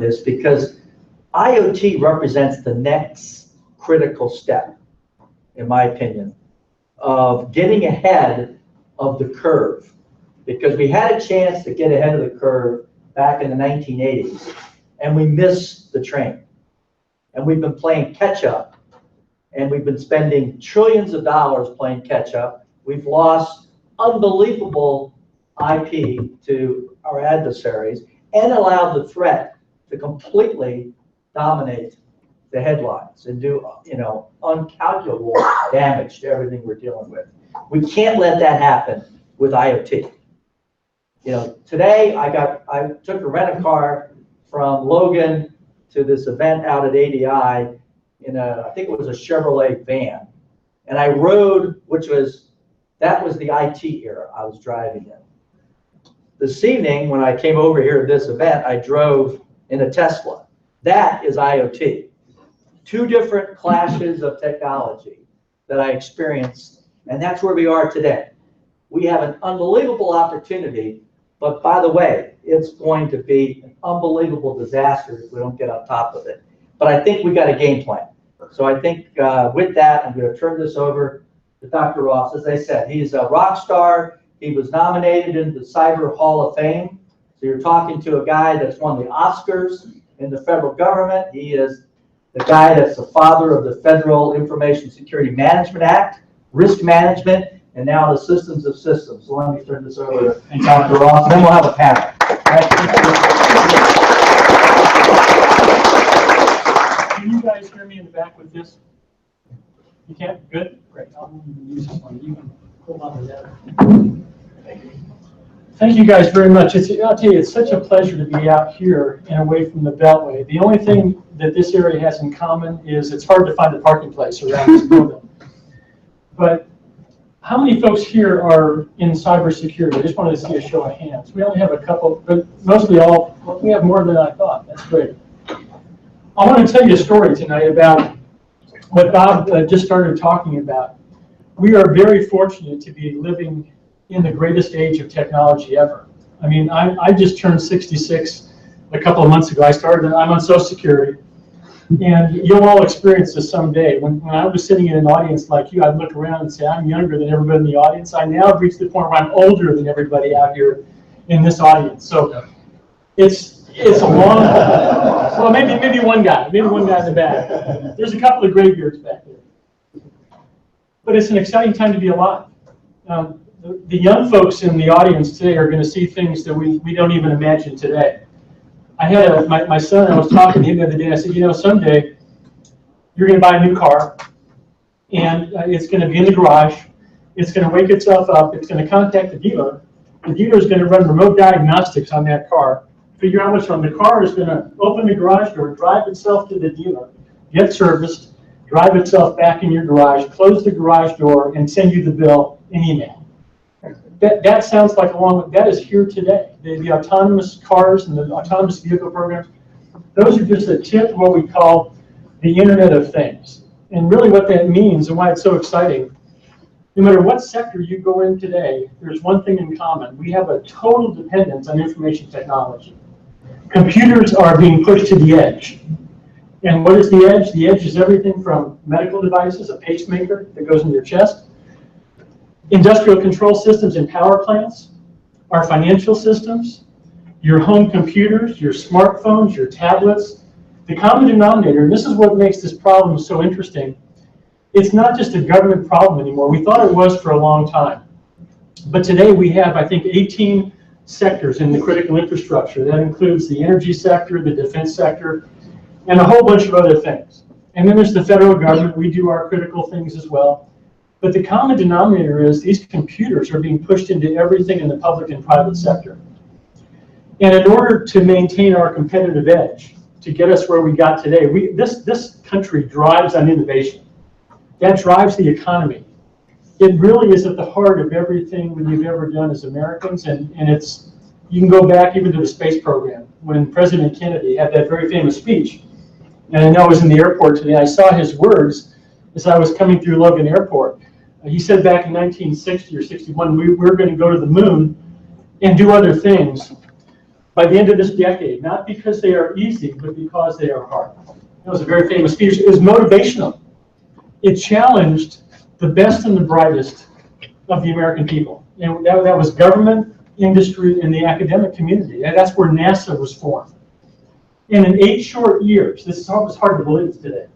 this because IoT represents the next critical step, in my opinion, of getting ahead of the curve. Because we had a chance to get ahead of the curve back in the 1980s, and we missed the train. And we've been playing catch up, and we've been spending trillions of dollars playing catch up. We've lost unbelievable IP to our adversaries and allowed the threat to completely dominate the headlines and do, uncalculable damage to everything we're dealing with. We can't let that happen with IoT. Today I took a rent-a-car from Logan to this event out at ADI in I think it was a Chevrolet van. And I rode, that was the IT era I was driving in. This evening, when I came over here to this event, I drove in a Tesla. That is IoT. Two different clashes of technology that I experienced, and that's where we are today. We have an unbelievable opportunity, but by the way, it's going to be an unbelievable disaster if we don't get on top of it. But I think we got a game plan. So I think with that, I'm going to turn this over to Dr. Ross. As I said, he's a rock star. He was nominated into the Cyber Hall of Fame. So you're talking to a guy that's won the Oscars in the federal government. He is the guy that's the father of the Federal Information Security Management Act, risk management, and now the systems of systems. So let me turn this over to Dr. Ross, and then we'll have a panel. Can you guys hear me in the back with this? You can't? Good? Great. I'll use this one. You can hold on to that. Thank you guys very much. I'll tell you, it's such a pleasure to be out here and away from the Beltway. The only thing that this area has in common is it's hard to find a parking place around this building. But how many folks here are in cybersecurity? I just wanted to see a show of hands. We only have a couple, but mostly all. We have more than I thought. That's great. I want to tell you a story tonight about what Bob just started talking about. We are very fortunate to be living in the greatest age of technology ever. I mean, I just turned 66 a couple of months ago. I'm on Social Security, and you'll all experience this someday. When I was sitting in an audience like you, I'd look around and say, I'm younger than everybody in the audience. I now have reached the point where I'm older than everybody out here in this audience. So it's a long, well, maybe one guy in the back. There's a couple of graybeards back there. But it's an exciting time to be alive. The young folks in the audience today are going to see things that we don't even imagine today. I had my son, I was talking to him the other day, I said, someday you're going to buy a new car, and it's going to be in the garage, it's going to wake itself up, it's going to contact the dealer is going to run remote diagnostics on that car, figure out what's wrong. The car is going to open the garage door, drive itself to the dealer, get serviced, drive itself back in your garage, close the garage door, and send you the bill in email. That sounds like that is here today. The autonomous cars and the autonomous vehicle programs, those are just a tip of what we call the Internet of Things. And really what that means and why it's so exciting, no matter what sector you go in today, there's one thing in common. We have a total dependence on information technology. Computers are being pushed to the edge. And what is the edge? The edge is everything from medical devices, a pacemaker that goes in your chest, industrial control systems and power plants, our financial systems, your home computers, your smartphones, your tablets. The common denominator, and this is what makes this problem so interesting, it's not just a government problem anymore. We thought it was for a long time. But today we have, I think, 18 sectors in the critical infrastructure. That includes the energy sector, the defense sector, and a whole bunch of other things. And then there's the federal government. We do our critical things as well. But the common denominator is these computers are being pushed into everything in the public and private sector. And in order to maintain our competitive edge, to get us where we got today, this country drives on innovation. That drives the economy. It really is at the heart of everything we've ever done as Americans, and you can go back even to the space program when President Kennedy had that very famous speech. And I know I was in the airport today. I saw his words as I was coming through Logan Airport. He said back in 1960 or 61, we're going to go to the moon and do other things. by the end of this decade, not because they are easy, but because they are hard. That was a very famous speech. It was motivational. It challenged the best and the brightest of the American people. And that was government, industry, and the academic community. And that's where NASA was formed. And in 8 short years, this is almost hard to believe today,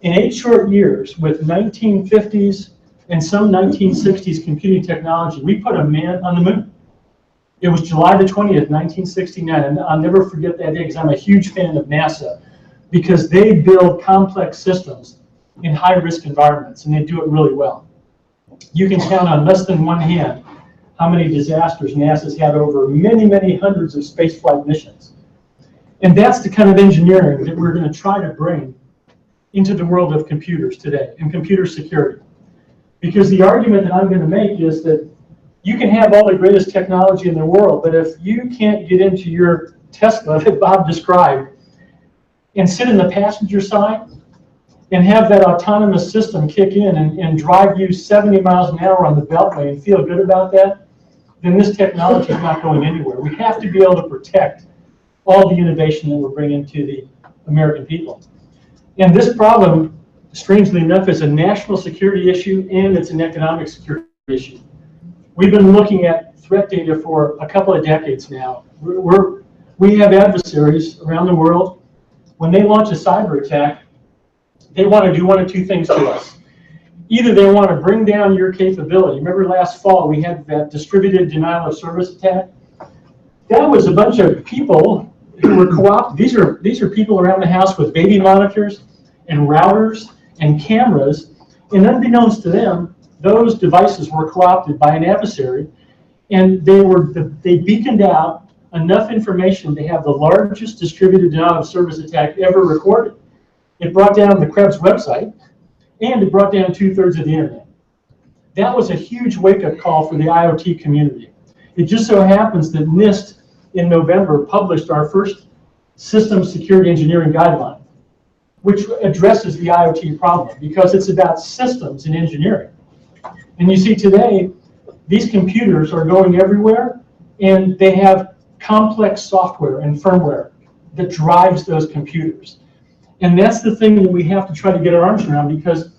in 8 short years, with 1950s and some 1960s computing technology, we put a man on the moon. It was July the 20th, 1969, and I'll never forget that day because I'm a huge fan of NASA, because they build complex systems in high-risk environments, and they do it really well. You can count on less than one hand how many disasters NASA's had over many, many hundreds of spaceflight missions. And that's the kind of engineering that we're going to try to bring into the world of computers today and computer security. Because the argument that I'm going to make is that you can have all the greatest technology in the world, but if you can't get into your Tesla that Bob described and sit in the passenger side and have that autonomous system kick in and drive you 70 miles an hour on the Beltway and feel good about that, then this technology is not going anywhere. We have to be able to protect all the innovation that we're bringing to the American people. And this problem, strangely enough, is a national security issue and it's an economic security issue. We've been looking at threat data for a couple of decades now. We have adversaries around the world. When they launch a cyber attack, they want to do one of two things to us. Either they want to bring down your capability. Remember last fall we had that distributed denial of service attack? That was a bunch of people who were co-opted. These are people around the house with baby monitors and routers and cameras, and unbeknownst to them, those devices were co-opted by an adversary, and they beaconed out enough information to have the largest distributed denial of service attack ever recorded. It brought down the Krebs website, and it brought down 2/3 of the internet. That was a huge wake-up call for the IoT community. It just so happens that NIST in November published our first system security engineering guideline, which addresses the IoT problem because it's about systems and engineering. And you see today, these computers are going everywhere, and they have complex software and firmware that drives those computers. And that's the thing that we have to try to get our arms around, because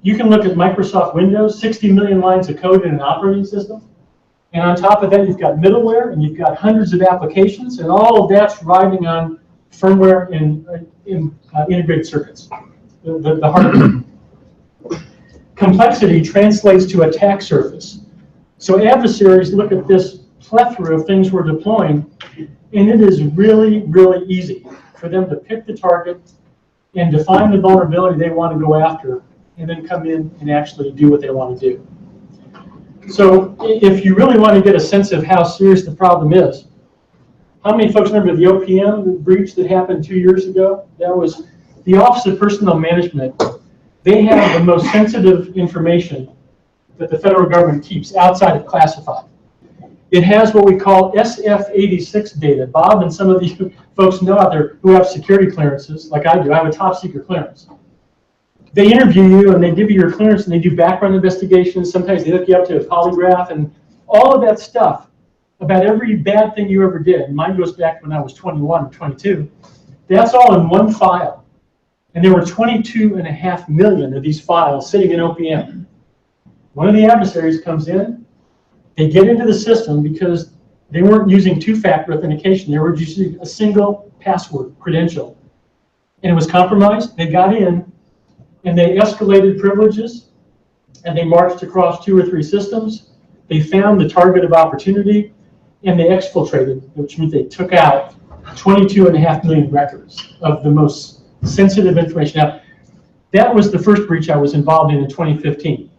you can look at Microsoft Windows, 60 million lines of code in an operating system. And on top of that, you've got middleware, and you've got hundreds of applications, and all of that's riding on firmware and integrated circuits, the hardware. Complexity translates to attack surface. So adversaries look at this plethora of things we're deploying, and it is really, really easy for them to pick the target and define the vulnerability they want to go after, and then come in and actually do what they want to do. So if you really want to get a sense of how serious the problem is, how many folks remember the OPM breach that happened 2 years ago? That was the Office of Personnel Management. They have the most sensitive information that the federal government keeps outside of classified. It has what we call SF-86 data. Bob and some of you folks know out there who have security clearances, like I do. I have a top secret clearance. They interview you and they give you your clearance and they do background investigations. Sometimes they hook you up to a polygraph and all of that stuff about every bad thing you ever did. Mine goes back to when I was 21 or 22. That's all in one file. And there were 22.5 million of these files sitting in OPM. One of the adversaries comes in, they get into the system because they weren't using two-factor authentication. They were using a single password credential. And it was compromised. They got in and they escalated privileges and they marched across 2 or 3 systems. They found the target of opportunity and they exfiltrated, which means they took out 22.5 million records of the most sensitive information. Now, that was the first breach I was involved in 2015.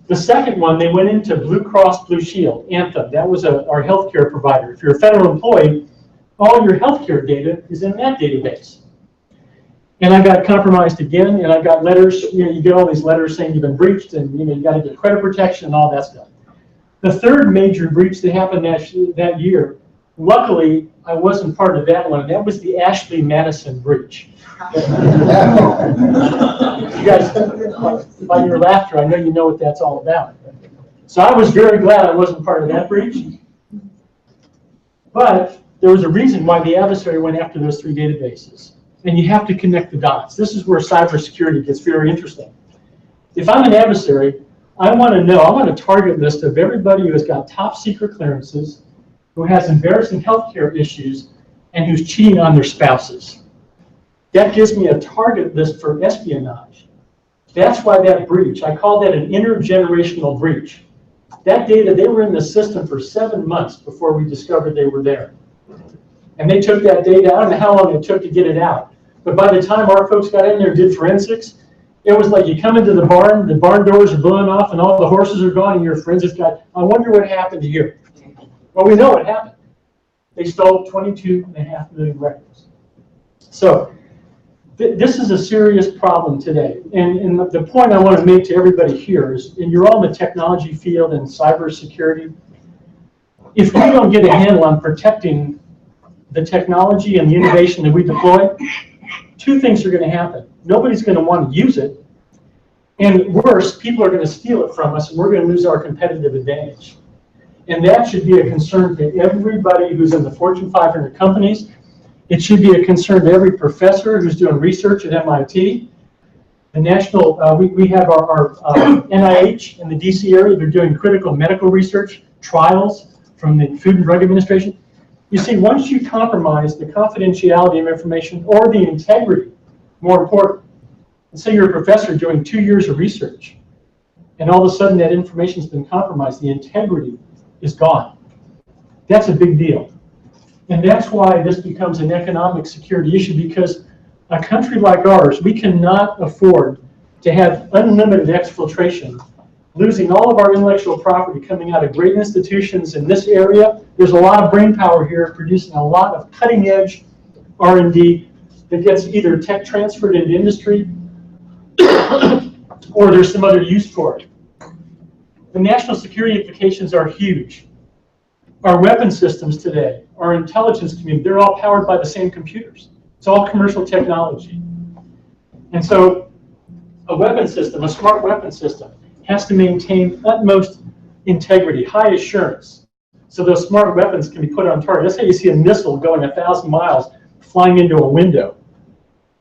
The second one, they went into Blue Cross Blue Shield, Anthem. That was our healthcare provider. If you're a federal employee, all your healthcare data is in that database. And I got compromised again, and I got letters. You get all these letters saying you've been breached, and you got to get credit protection and all that stuff. The third major breach that happened that year, luckily, I wasn't part of that one, and that was the Ashley Madison breach. You guys, by your laughter, I know you know what that's all about. So I was very glad I wasn't part of that breach. But there was a reason why the adversary went after those 3 databases. And you have to connect the dots. This is where cybersecurity gets very interesting. If I'm an adversary, I want a target list of everybody who has got top secret clearances, who has embarrassing healthcare issues, and who's cheating on their spouses. That gives me a target list for espionage. That's why that breach, I call that an intergenerational breach. That data, they were in the system for 7 months before we discovered they were there. And they took that data, I don't know how long it took to get it out. But by the time our folks got in there and did forensics, it was like you come into the barn doors are blowing off and all the horses are gone and your forensics guy, I wonder what happened here. Well, we know what happened. They stole 22.5 million records. So this is a serious problem today. And the point I want to make to everybody here is, and you're all in the technology field and cybersecurity, if we don't get a handle on protecting the technology and the innovation that we deploy, 2 things are going to happen. Nobody's going to want to use it. And worse, people are going to steal it from us and we're going to lose our competitive advantage. And that should be a concern to everybody who's in the Fortune 500 companies. It should be a concern to every professor who's doing research at MIT. The national, we have our NIH in the DC area. They're doing critical medical research trials from the Food and Drug Administration. You see, once you compromise the confidentiality of information or the integrity, more important, and say you're a professor doing 2 years of research, and all of a sudden that information's been compromised, the integrity is gone. That's a big deal. And that's why this becomes an economic security issue, because a country like ours, we cannot afford to have unlimited exfiltration, losing all of our intellectual property coming out of great institutions in this area. There's a lot of brain power here producing a lot of cutting edge R&D that gets either tech transferred into industry or there's some other use for it. The national security implications are huge. Our weapon systems today, our intelligence community, they're all powered by the same computers. It's all commercial technology. And so a weapon system, a smart weapon system, has to maintain utmost integrity, high assurance, so those smart weapons can be put on target. That's how you see a missile going 1,000 miles flying into a window.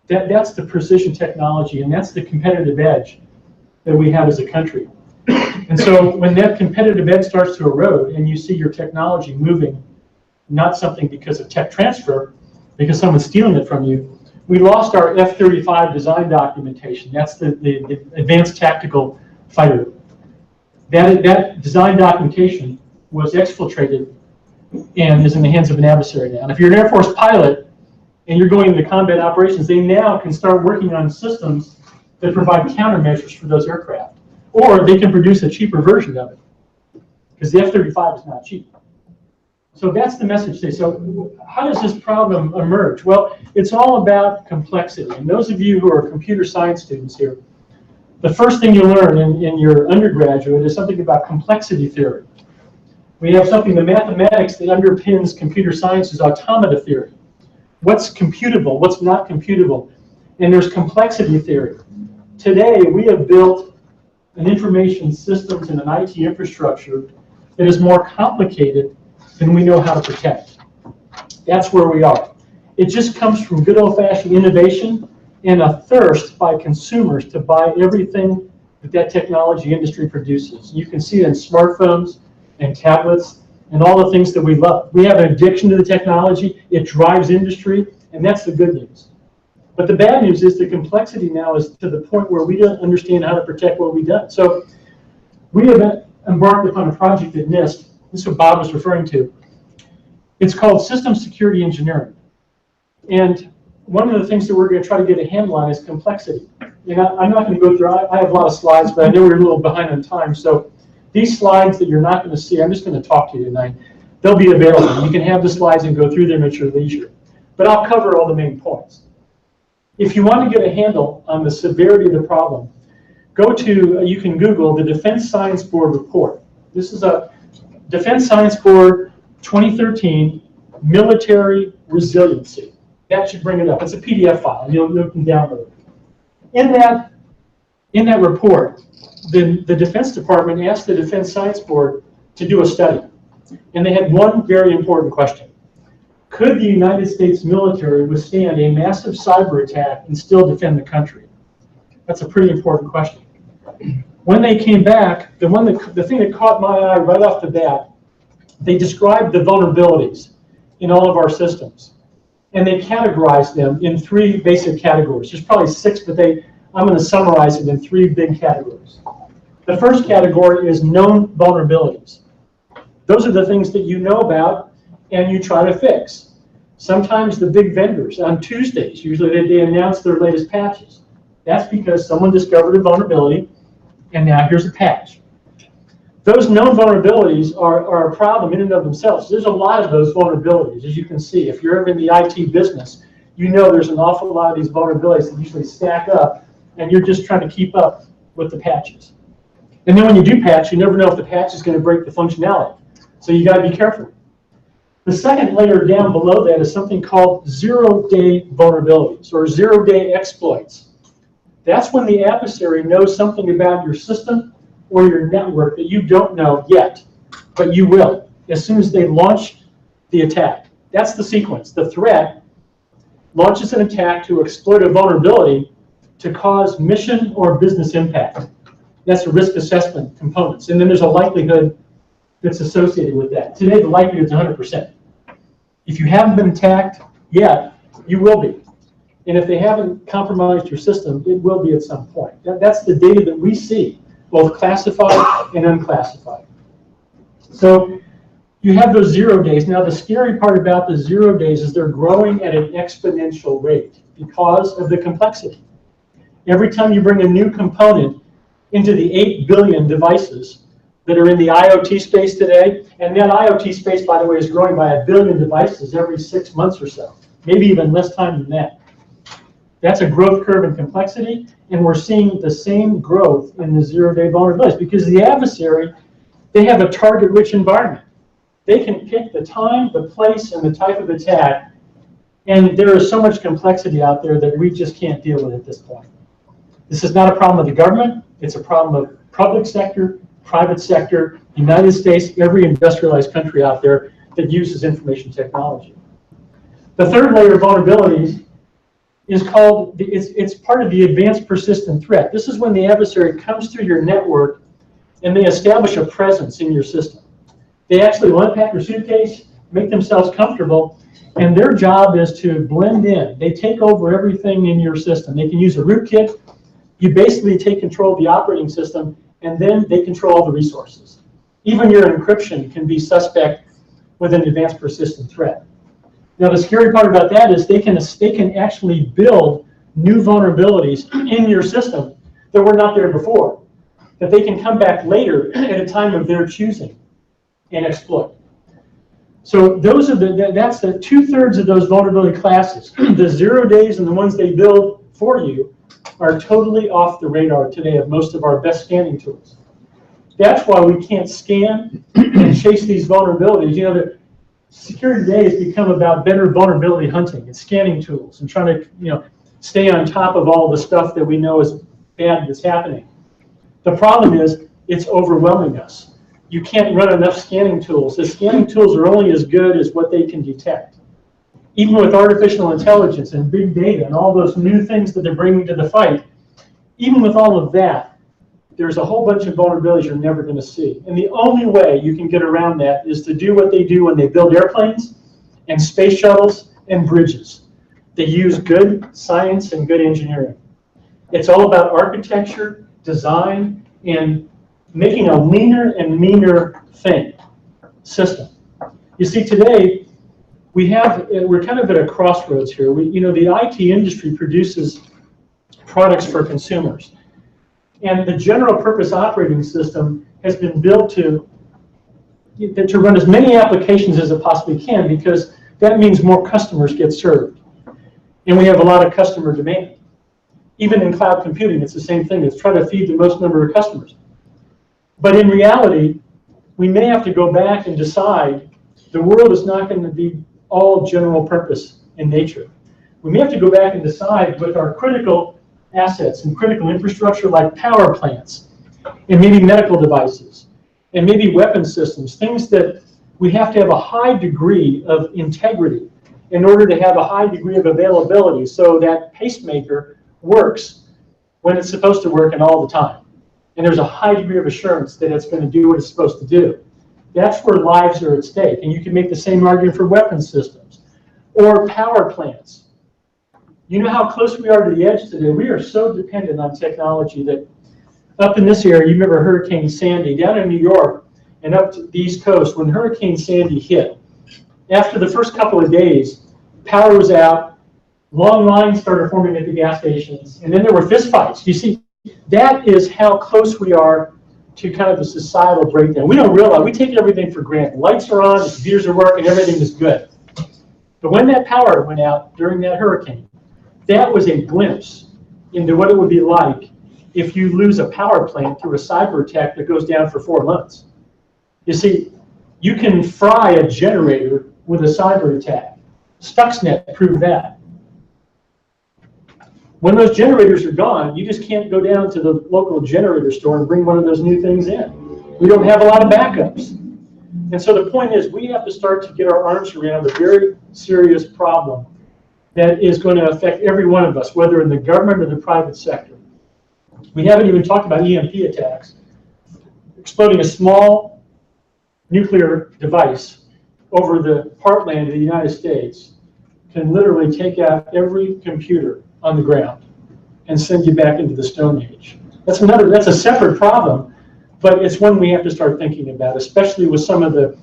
That's the precision technology, and that's the competitive edge that we have as a country. And so when that competitive edge starts to erode and you see your technology moving, not something because of tech transfer, because someone's stealing it from you, we lost our F-35 design documentation. That's the advanced tactical fighter. That design documentation was exfiltrated and is in the hands of an adversary now. And if you're an Air Force pilot and you're going into combat operations, they now can start working on systems that provide countermeasures for those aircraft. Or they can produce a cheaper version of it, because the F-35 is not cheap. So that's the message today. So how does this problem emerge? Well, it's all about complexity. And those of you who are computer science students here, the first thing you learn in your undergraduate is something about complexity theory. We have something, the mathematics that underpins computer science is automata theory. What's computable, what's not computable? And there's complexity theory. Today, we have built an information systems and an IT infrastructure that is more complicated than we know how to protect. That's where we are. It just comes from good old-fashioned innovation and a thirst by consumers to buy everything that technology industry produces. You can see it in smartphones and tablets and all the things that we love. We have an addiction to the technology. It drives industry, and that's the good news. But the bad news is the complexity now is to the point where we don't understand how to protect what we've done. So we have embarked upon a project at NIST. This is what Bob was referring to. It's called System Security Engineering. And one of the things that we're going to try to get a handle on is complexity. And I'm not going to go through, I have a lot of slides, but I know we're a little behind on time. So these slides that you're not going to see, I'm just going to talk to you tonight. They'll be available. You can have the slides and go through them at your leisure. But I'll cover all the main points. If you want to get a handle on the severity of the problem, you can Google the Defense Science Board report. This is a Defense Science Board 2013 Military Resiliency. That should bring it up. It's a PDF file. You can download it. In that report, the Defense Department asked the Defense Science Board to do a study. And they had one very important question. could the United States military withstand a massive cyber attack and still defend the country? That's a pretty important question. When they came back, the thing that caught my eye right off the bat, they described the vulnerabilities in all of our systems. And they categorized them in 3 basic categories. There's probably 6, but I'm going to summarize it in 3 big categories. The first category is known vulnerabilities. Those are the things that you know about and you try to fix. Sometimes the big vendors on Tuesdays, usually they announce their latest patches. That's because someone discovered a vulnerability and now here's a patch. Those known vulnerabilities are a problem in and of themselves. There's a lot of those vulnerabilities, as you can see. If you're ever in the IT business, you know there's an awful lot of these vulnerabilities that usually stack up, and you're just trying to keep up with the patches. And then when you do patch, you never know if the patch is going to break the functionality. So you got to be careful. The second layer down below that is something called zero-day vulnerabilities or zero-day exploits. That's when the adversary knows something about your system or your network that you don't know yet, but you will as soon as they launch the attack. That's the sequence. The threat launches an attack to exploit a vulnerability to cause mission or business impact. That's the risk assessment components. And then there's a likelihood that's associated with that. Today, the likelihood is 100%. If you haven't been attacked yet, you will be. And if they haven't compromised your system, it will be at some point. That's the data that we see, both classified and unclassified. So you have those 0 days. Now, the scary part about the 0 days is they're growing at an exponential rate because of the complexity. Every time you bring a new component into the 8 billion devices that are in the IoT space today, and that IoT space, by the way, is growing by 1 billion devices every 6 months or so, maybe even less time than that. That's a growth curve in complexity, and we're seeing the same growth in the zero-day vulnerabilities because the adversary, they have a target-rich environment. They can pick the time, the place, and the type of attack, and there is so much complexity out there that we just can't deal with at this point. This is not a problem of the government. It's a problem of public sector, private sector, United States, every industrialized country out there that uses information technology. The third layer of vulnerabilities is called, it's part of the advanced persistent threat. This is when the adversary comes through your network and they establish a presence in your system. They actually unpack your suitcase, make themselves comfortable, and their job is to blend in. They take over everything in your system. They can use a rootkit. You basically take control of the operating system, and then they control all the resources. Even your encryption can be suspect with an advanced persistent threat. Now, the scary part about that is they can actually build new vulnerabilities in your system that were not there before, that they can come back later at a time of their choosing and exploit. So those are that's the 2/3 of those vulnerability classes. The 0 days and the ones they build for you are totally off the radar today of most of our best scanning tools. That's why we can't scan and chase these vulnerabilities. You know, the security today has become about better vulnerability hunting and scanning tools and trying to, stay on top of all the stuff that we know is bad that's happening. The problem is it's overwhelming us. You can't run enough scanning tools. The scanning tools are only as good as what they can detect. Even with artificial intelligence and big data and all those new things that they're bringing to the fight, even with all of that, there's a whole bunch of vulnerabilities you're never going to see. And the only way you can get around that is to do what they do when they build airplanes and space shuttles and bridges. They use good science and good engineering. It's all about architecture, design, and making a leaner and meaner system. You see, today, we're kind of at a crossroads here. The IT industry produces products for consumers. And the general purpose operating system has been built to run as many applications as it possibly can, because that means more customers get served. And we have a lot of customer demand. Even in cloud computing, it's the same thing. It's trying to feed the most number of customers. But in reality, we may have to go back and decide the world is not going to be all general purpose in nature. We may have to go back and decide with our critical assets and critical infrastructure like power plants and maybe medical devices and maybe weapon systems, things that we have to have a high degree of integrity in order to have a high degree of availability so that pacemaker works when it's supposed to work and all the time. And there's a high degree of assurance that it's going to do what it's supposed to do. That's where lives are at stake. And you can make the same argument for weapons systems or power plants. You know how close we are to the edge today. We are so dependent on technology that up in this area, you remember Hurricane Sandy, down in New York and up to the East Coast, when Hurricane Sandy hit, after the first couple of days, power was out, long lines started forming at the gas stations, and then there were fistfights. You see, that is how close we are to kind of a societal breakdown. We don't realize, we take everything for granted. Lights are on, the computers are working, everything is good. But when that power went out during that hurricane, that was a glimpse into what it would be like if you lose a power plant through a cyber attack that goes down for 4 months. You see, you can fry a generator with a cyber attack. Stuxnet proved that. When those generators are gone, you just can't go down to the local generator store and bring one of those new things in. We don't have a lot of backups. And so the point is, we have to start to get our arms around a very serious problem that is going to affect every one of us, whether in the government or the private sector. We haven't even talked about EMP attacks. Exploding a small nuclear device over the heartland of the United States can literally take out every computer on the ground and send you back into the Stone Age. That's a separate problem, but it's one we have to start thinking about, especially with some of the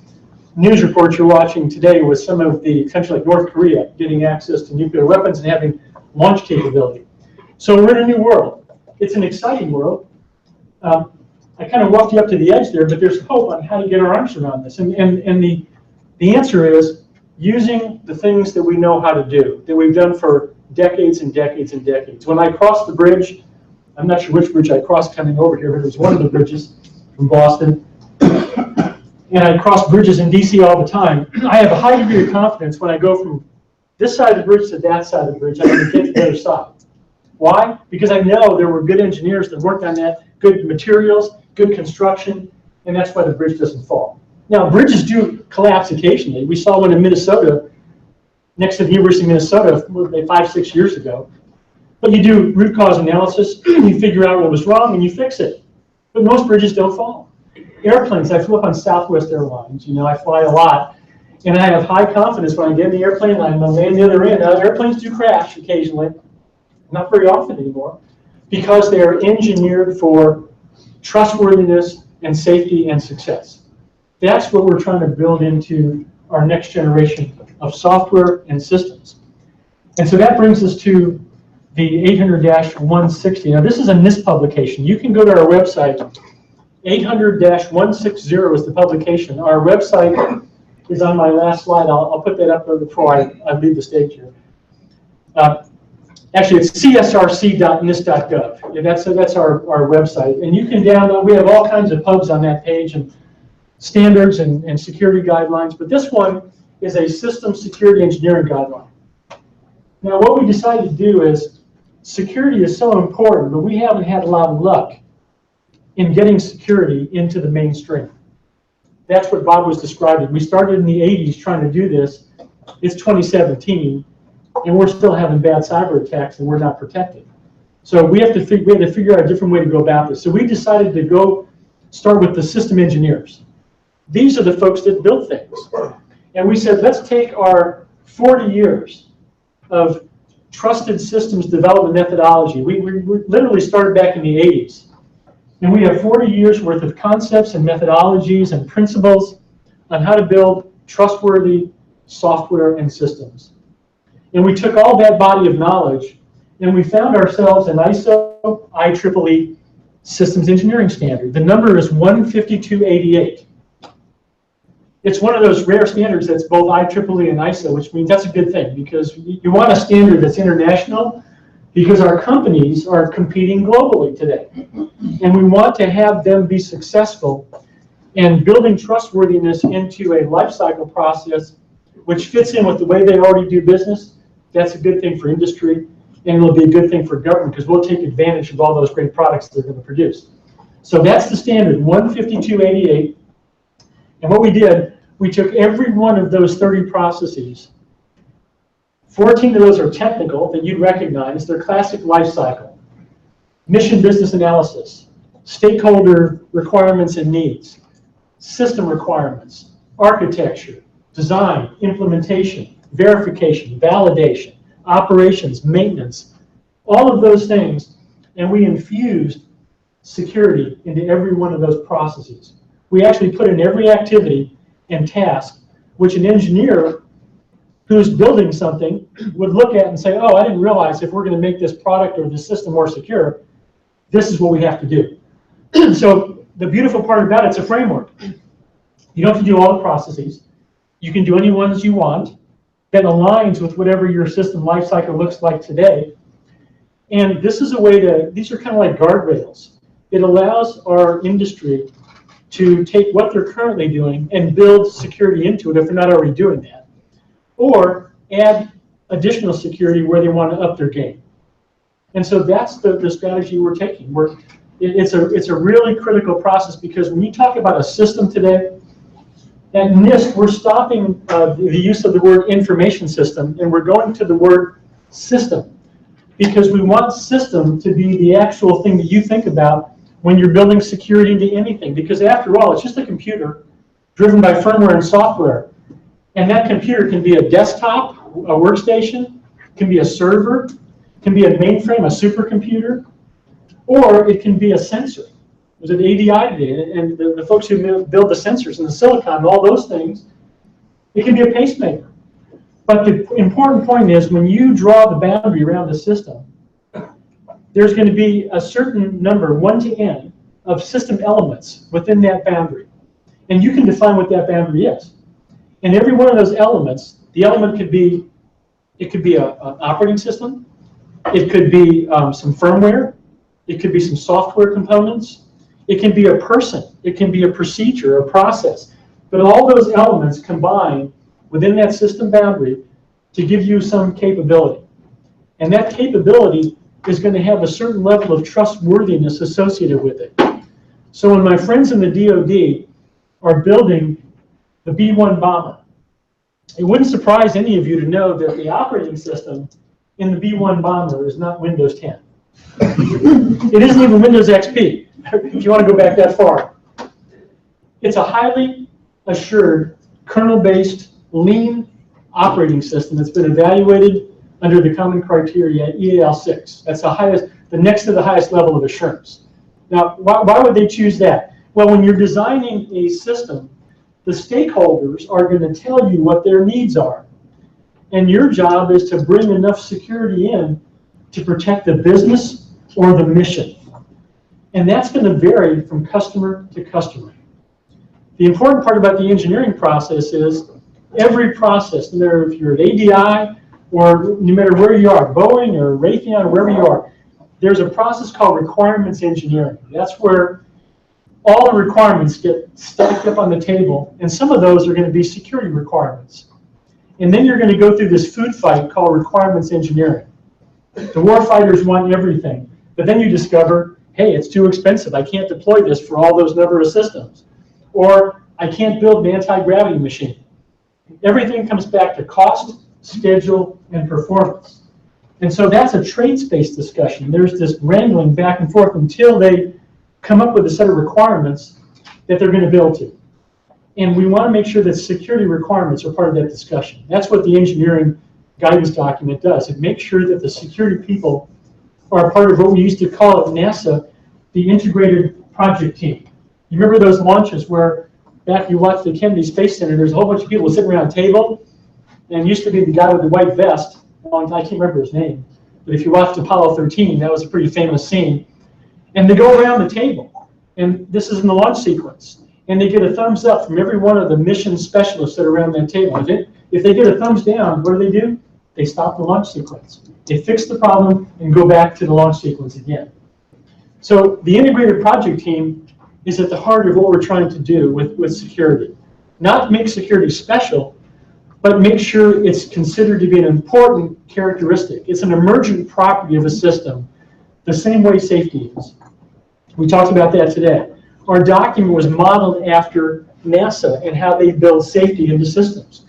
news reports you're watching today with some of the countries like North Korea getting access to nuclear weapons and having launch capability. So we're in a new world. It's an exciting world. I kind of walked you up to the edge there, but there's hope on how to get our arms around this. And the answer is using the things that we know how to do, that we've done for decades and decades and decades. When I crossed the bridge, I'm not sure which bridge I crossed coming over here, but it was one of the bridges from Boston. And I cross bridges in DC all the time. I have a high degree of confidence when I go from this side of the bridge to that side of the bridge, I'm going to get to the other side. Why? Because I know there were good engineers that worked on that, good materials, good construction, and that's why the bridge doesn't fall. Now, bridges do collapse occasionally. We saw one in Minnesota, next to the University of Minnesota, 5, 6 years ago. But you do root cause analysis, you figure out what was wrong, and you fix it. But most bridges don't fall. Airplanes, I flew up on Southwest Airlines. You know, I fly a lot, and I have high confidence when I get in the airplane line, I'm on the other end. Now, airplanes do crash occasionally, not very often anymore, because they are engineered for trustworthiness and safety and success. That's what we're trying to build into our next generation of software and systems. And so that brings us to the 800-160. Now, this is a NIST publication. You can go to our website. 800-160 is the publication. Our website is on my last slide. I'll put that up there before I leave the stage here. Actually, it's csrc.nist.gov. Yeah, that's our website. And you can download, we have all kinds of pubs on that page and standards and security guidelines. But this one is a system security engineering guideline. Now, what we decided to do is, security is so important, but we haven't had a lot of luck in getting security into the mainstream. That's what Bob was describing. We started in the 80s trying to do this. It's 2017, and we're still having bad cyber attacks, and we're not protected. So we had to figure out a different way to go about this. So we decided to go start with the system engineers. These are the folks that build things. And we said, let's take our 40 years of trusted systems development methodology. We literally started back in the 80s. And we have 40 years worth of concepts and methodologies and principles on how to build trustworthy software and systems. And we took all that body of knowledge and we found ourselves an ISO IEEE systems engineering standard. The number is 15288. It's one of those rare standards that's both IEEE and ISO, which means that's a good thing because you want a standard that's international because our companies are competing globally today. And we want to have them be successful in building trustworthiness into a lifecycle process which fits in with the way they already do business. That's a good thing for industry, and it'll be a good thing for government because we'll take advantage of all those great products they're going to produce. So that's the standard, 15288. And what we did, we took every one of those 30 processes 14 of those are technical that you'd recognize. They're classic life cycle. Mission business analysis, stakeholder requirements and needs, system requirements, architecture, design, implementation, verification, validation, operations, maintenance, all of those things. And we infused security into every one of those processes. We actually put in every activity and task, which an engineer who's building something would look at and say, oh, I didn't realize if we're going to make this product or this system more secure, this is what we have to do. So the beautiful part about it's a framework. You don't have to do all the processes. You can do any ones you want that aligns with whatever your system lifecycle looks like today. And this is a way to, these are kind of like guardrails. It allows our industry to take what they're currently doing and build security into it if they're not already doing that, or add additional security where they want to up their game. And so that's the strategy we're taking. It's a really critical process, because when you talk about a system today, at NIST, we're stopping the use of the word information system, and we're going to the word system, because we want system to be the actual thing that you think about when you're building security into anything. Because after all, it's just a computer driven by firmware and software. And that computer can be a desktop, a workstation, can be a server, can be a mainframe, a supercomputer, or it can be a sensor. It was at ADI today, and the folks who build the sensors and the silicon, all those things, it can be a pacemaker. But the important point is, when you draw the boundary around the system, there's going to be a certain number, 1 to n, of system elements within that boundary. And you can define what that boundary is. And every one of those elements, the element could be, it could be an operating system, it could be some firmware, it could be some software components, it can be a person, it can be a procedure, a process. But all those elements combine within that system boundary to give you some capability. And that capability is going to have a certain level of trustworthiness associated with it. So when my friends in the DoD are building the B-1 bomber, it wouldn't surprise any of you to know that the operating system in the B-1 bomber is not Windows 10. It isn't even Windows XP, if you want to go back that far. It's a highly assured, kernel-based, lean operating system that's been evaluated under the common criteria EAL6. That's the next to the highest level of assurance. Now, why would they choose that? Well, when you're designing a system, the stakeholders are going to tell you what their needs are. And your job is to bring enough security in to protect the business or the mission. And that's going to vary from customer to customer. The important part about the engineering process is every process, no matter if you're at ADI or no matter where you are, Boeing or Raytheon or wherever you are, there's a process called requirements engineering. That's where all the requirements get stacked up on the table, and some of those are going to be security requirements. And then you're going to go through this food fight called requirements engineering. The war fighters want everything, but then you discover, hey, it's too expensive. I can't deploy this for all those number of systems. Or I can't build an anti-gravity machine. Everything comes back to cost, schedule, and performance. And so that's a trade-based discussion. There's this wrangling back and forth until they come up with a set of requirements that they're going to build to. And we want to make sure that security requirements are part of that discussion. That's what the engineering guidance document does. It makes sure that the security people are a part of what we used to call at NASA the integrated project team. You remember those launches where back you watched the Kennedy Space Center, there's a whole bunch of people sitting around a table, and it used to be the guy with the white vest. I can't remember his name, but if you watched Apollo 13, that was a pretty famous scene. And they go around the table, and this is in the launch sequence, and they get a thumbs up from every one of the mission specialists that are around that table. If they get a thumbs down, what do? They stop the launch sequence. They fix the problem and go back to the launch sequence again. So the integrated project team is at the heart of what we're trying to do with security. Not make security special, but make sure it's considered to be an important characteristic. It's an emergent property of a system, the same way safety is. We talked about that today. Our document was modeled after NASA and how they build safety into systems.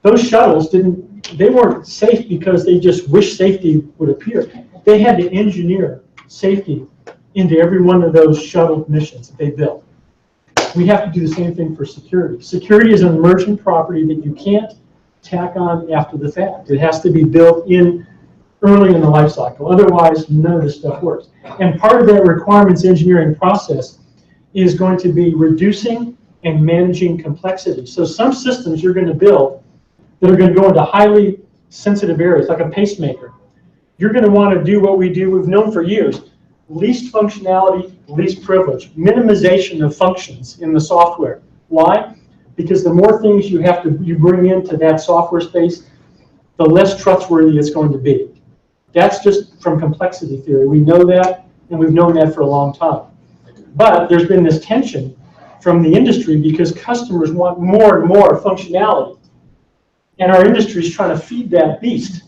Those shuttles didn't they weren't safe because they just wish safety would appear. They had to engineer safety into every one of those shuttle missions that they built. We have to do the same thing for security. Security is an emergent property that you can't tack on after the fact. It has to be built in early in the life cycle. Otherwise, none of this stuff works. And part of that requirements engineering process is going to be reducing and managing complexity. So some systems you're going to build that are going to go into highly sensitive areas, like a pacemaker. You're going to want to do what we've known for years. Least functionality, least privilege. Minimization of functions in the software. Why? Because the more things you bring into that software space, the less trustworthy it's going to be. That's just from complexity theory. We know that, and we've known that for a long time. But there's been this tension from the industry because customers want more and more functionality. And our industry is trying to feed that beast.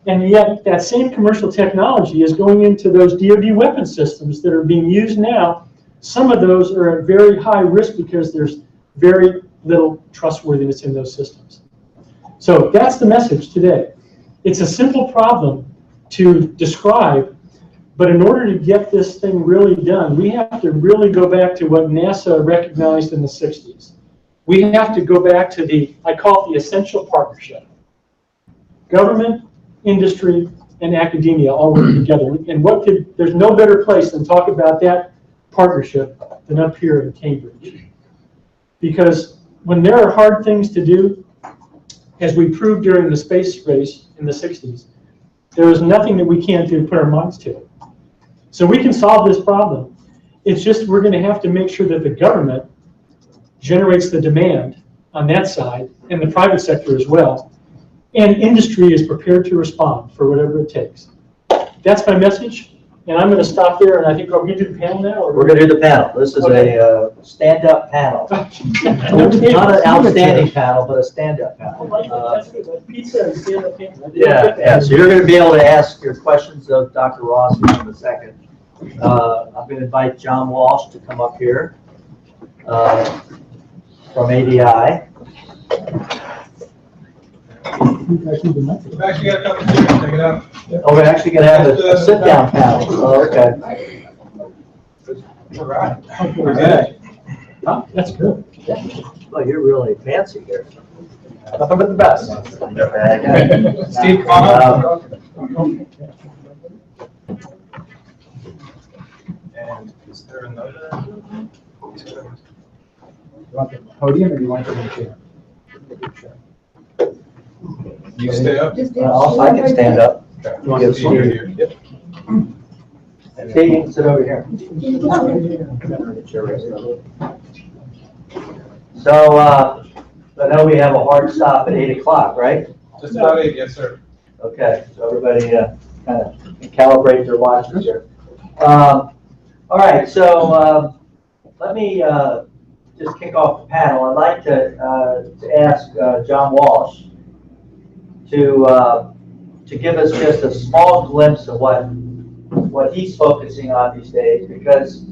And yet that same commercial technology is going into those DoD weapon systems that are being used now. Some of those are at very high risk because there's very little trustworthiness in those systems. So that's the message today. It's a simple problem to describe, but in order to get this thing really done, we have to really go back to what NASA recognized in the 60s. We have to go back to I call it the essential partnership. Government, industry, and academia all work together. And there's no better place than talk about that partnership than up here in Cambridge. Because when there are hard things to do, as we proved during the space race in the 60s, there is nothing that we can't do to put our minds to it. So we can solve this problem. It's just we're going to have to make sure that the government generates the demand on that side, and the private sector as well. And industry is prepared to respond for whatever it takes. That's my message, and I'm going to stop there, and I think, are we going to do the panel now? Or? We're going to do the panel. This is a stand-up panel. Not an outstanding panel, but a stand-up panel. Yeah, so you're going to be able to ask your questions of Dr. Ross in a second. I'm going to invite John Walsh to come up here from ADI. We've actually got a couple of chairs, check it out. Oh, we're actually going to have a sit-down panel. Oh, okay. All right. Okay. Oh, that's good. Oh, you're really fancy here. Nothing but the best. Steve, come on up. And is there another? You want the podium or do you want the chair? You stay up. I can stand up. Okay. You want to be over here? Yep. Steve, you can sit over here. So, I know we have a hard stop at 8 o'clock, right? Just about 8, yes, sir. Okay, so everybody kind of calibrate their watches here. All right, so let me just kick off the panel. I'd like to ask John Walsh to give us just a small glimpse of what he's focusing on these days, because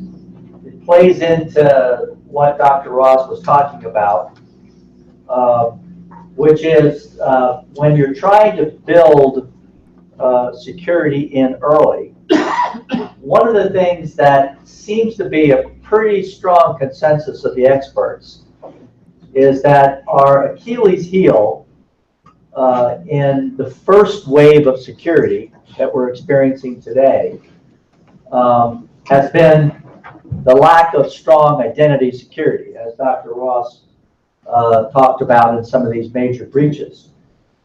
it plays into what Dr. Ross was talking about, which is when you're trying to build security in early, one of the things that seems to be a pretty strong consensus of the experts is that our Achilles heel in the first wave of security that we're experiencing today has been the lack of strong identity security, as Dr. Ross talked about in some of these major breaches.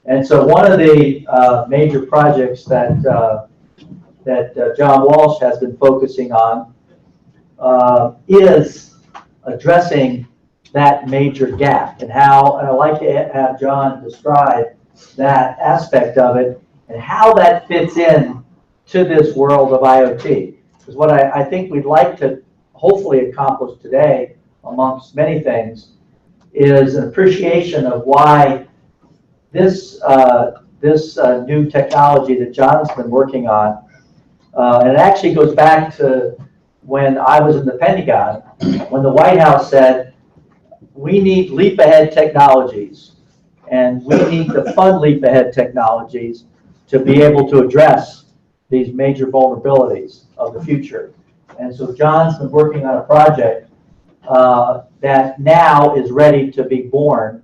And so one of the major projects that John Walsh has been focusing on is addressing that major gap, and I'd like to have John describe that aspect of it and how that fits in to this world of IoT. Because what I think we'd like to hopefully accomplish today, amongst many things, is an appreciation of why this new technology that John's been working on, and it actually goes back to when I was in the Pentagon, when the White House said, we need leap-ahead technologies. And we need to fund leap ahead technologies to be able to address these major vulnerabilities of the future. And so John's been working on a project that now is ready to be born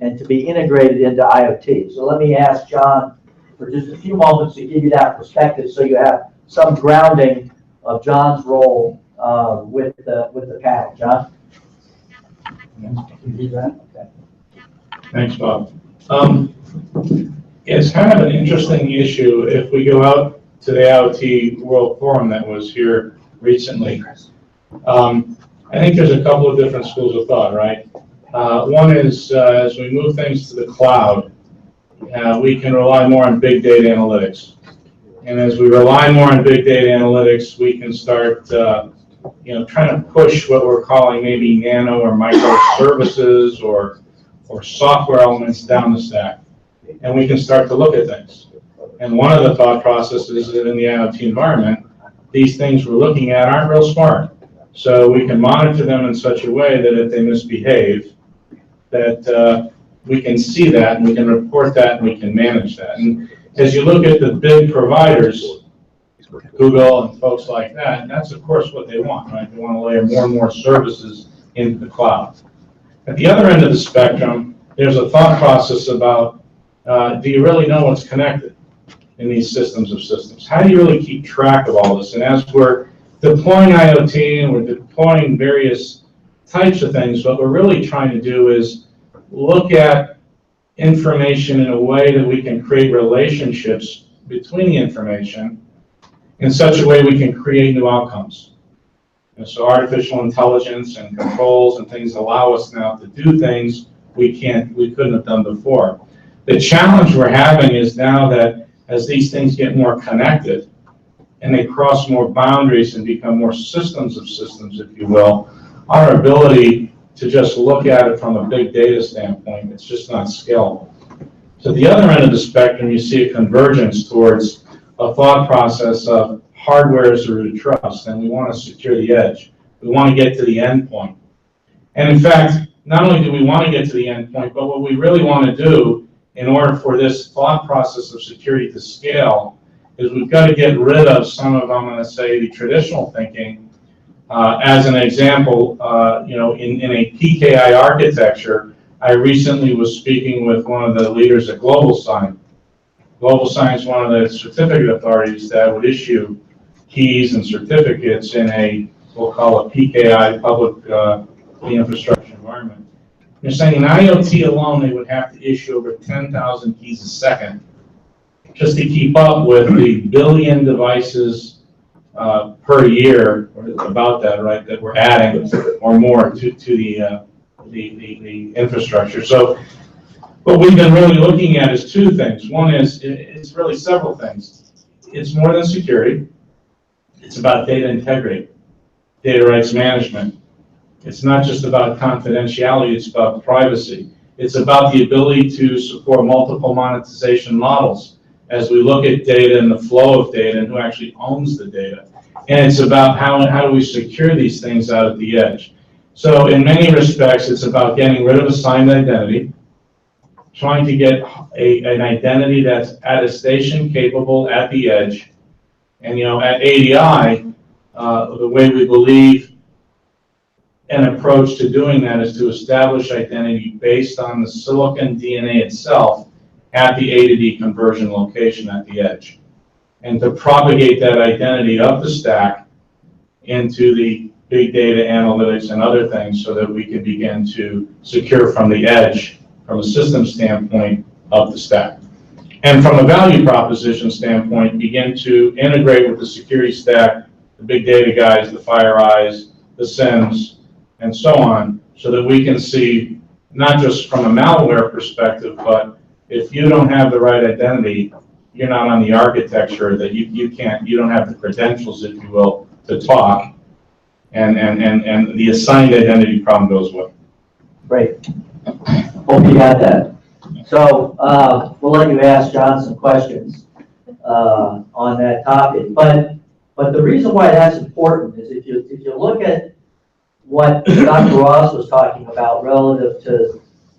and to be integrated into IoT. So let me ask John for just a few moments to give you that perspective so you have some grounding of John's role with the panel. John? Okay. Thanks, Bob. It's kind of an interesting issue if we go out to the IoT World Forum that was here recently. I think there's a couple of different schools of thought, right? One is as we move things to the cloud, we can rely more on big data analytics. And as we rely more on big data analytics, we can start trying to push what we're calling maybe nano or microservices or software elements down the stack. And we can start to look at things. And one of the thought processes is that in the IoT environment, these things we're looking at aren't real smart. So we can monitor them in such a way that if they misbehave, that we can see that and we can report that and we can manage that. And as you look at the big providers, Google and folks like that, and that's of course what they want, right? They want to layer more and more services into the cloud. At the other end of the spectrum, there's a thought process about, do you really know what's connected in these systems of systems? How do you really keep track of all this? And as we're deploying IoT and we're deploying various types of things, what we're really trying to do is look at information in a way that we can create relationships between the information in such a way we can create new outcomes. And so artificial intelligence and controls and things allow us now to do things we couldn't have done before. The challenge we're having is now that as these things get more connected and they cross more boundaries and become more systems of systems, if you will, our ability to just look at it from a big data standpoint, it's just not scalable. So at the other end of the spectrum, you see a convergence towards a thought process of hardware as a root of trust, and we want to secure the edge. We want to get to the endpoint. And in fact, not only do we want to get to the endpoint, but what we really want to do in order for this thought process of security to scale is we've got to get rid of some of, I'm going to say, the traditional thinking. As an example, in a PKI architecture, I recently was speaking with one of the leaders at GlobalSign. GlobalSign is one of the certificate authorities that would issue keys and certificates in a, we'll call it PKI, public infrastructure environment. They're saying in IoT alone, they would have to issue over 10,000 keys a second just to keep up with the billion devices per year, or about that, right, that we're adding or more to the infrastructure. So what we've been really looking at is two things. One is, it's really several things. It's more than security. It's about data integrity, data rights management. It's not just about confidentiality, it's about privacy. It's about the ability to support multiple monetization models as we look at data and the flow of data and who actually owns the data. And it's about how do we secure these things out at the edge. So in many respects, it's about getting rid of assigned identity, trying to get an identity that's attestation capable at the edge. And at ADI, the way we believe an approach to doing that is to establish identity based on the silicon DNA itself at the A to D conversion location at the edge, and to propagate that identity up the stack into the big data analytics and other things so that we can begin to secure from the edge, from a system standpoint, up the stack. And from a value proposition standpoint, begin to integrate with the security stack, the big data guys, the FireEyes, the SIEMs, and so on, so that we can see, not just from a malware perspective, but if you don't have the right identity, you're not on the architecture, that you don't have the credentials, if you will, to talk, and the assigned identity problem goes away. Great. Hope you got that. So we'll let you ask John some questions on that topic. But the reason why that's important is if you look at what Dr. Ross was talking about relative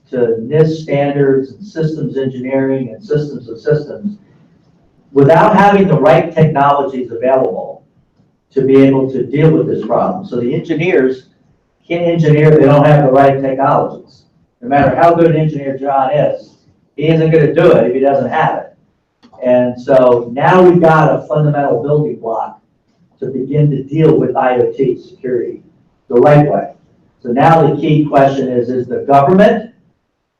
to NIST standards and systems engineering and systems of systems without having the right technologies available to be able to deal with this problem. So the engineers can't engineer if they don't have the right technologies. No matter how good an engineer John is, he isn't going to do it if he doesn't have it. And so now we've got a fundamental building block to begin to deal with IoT security the right way. So now the key question is the government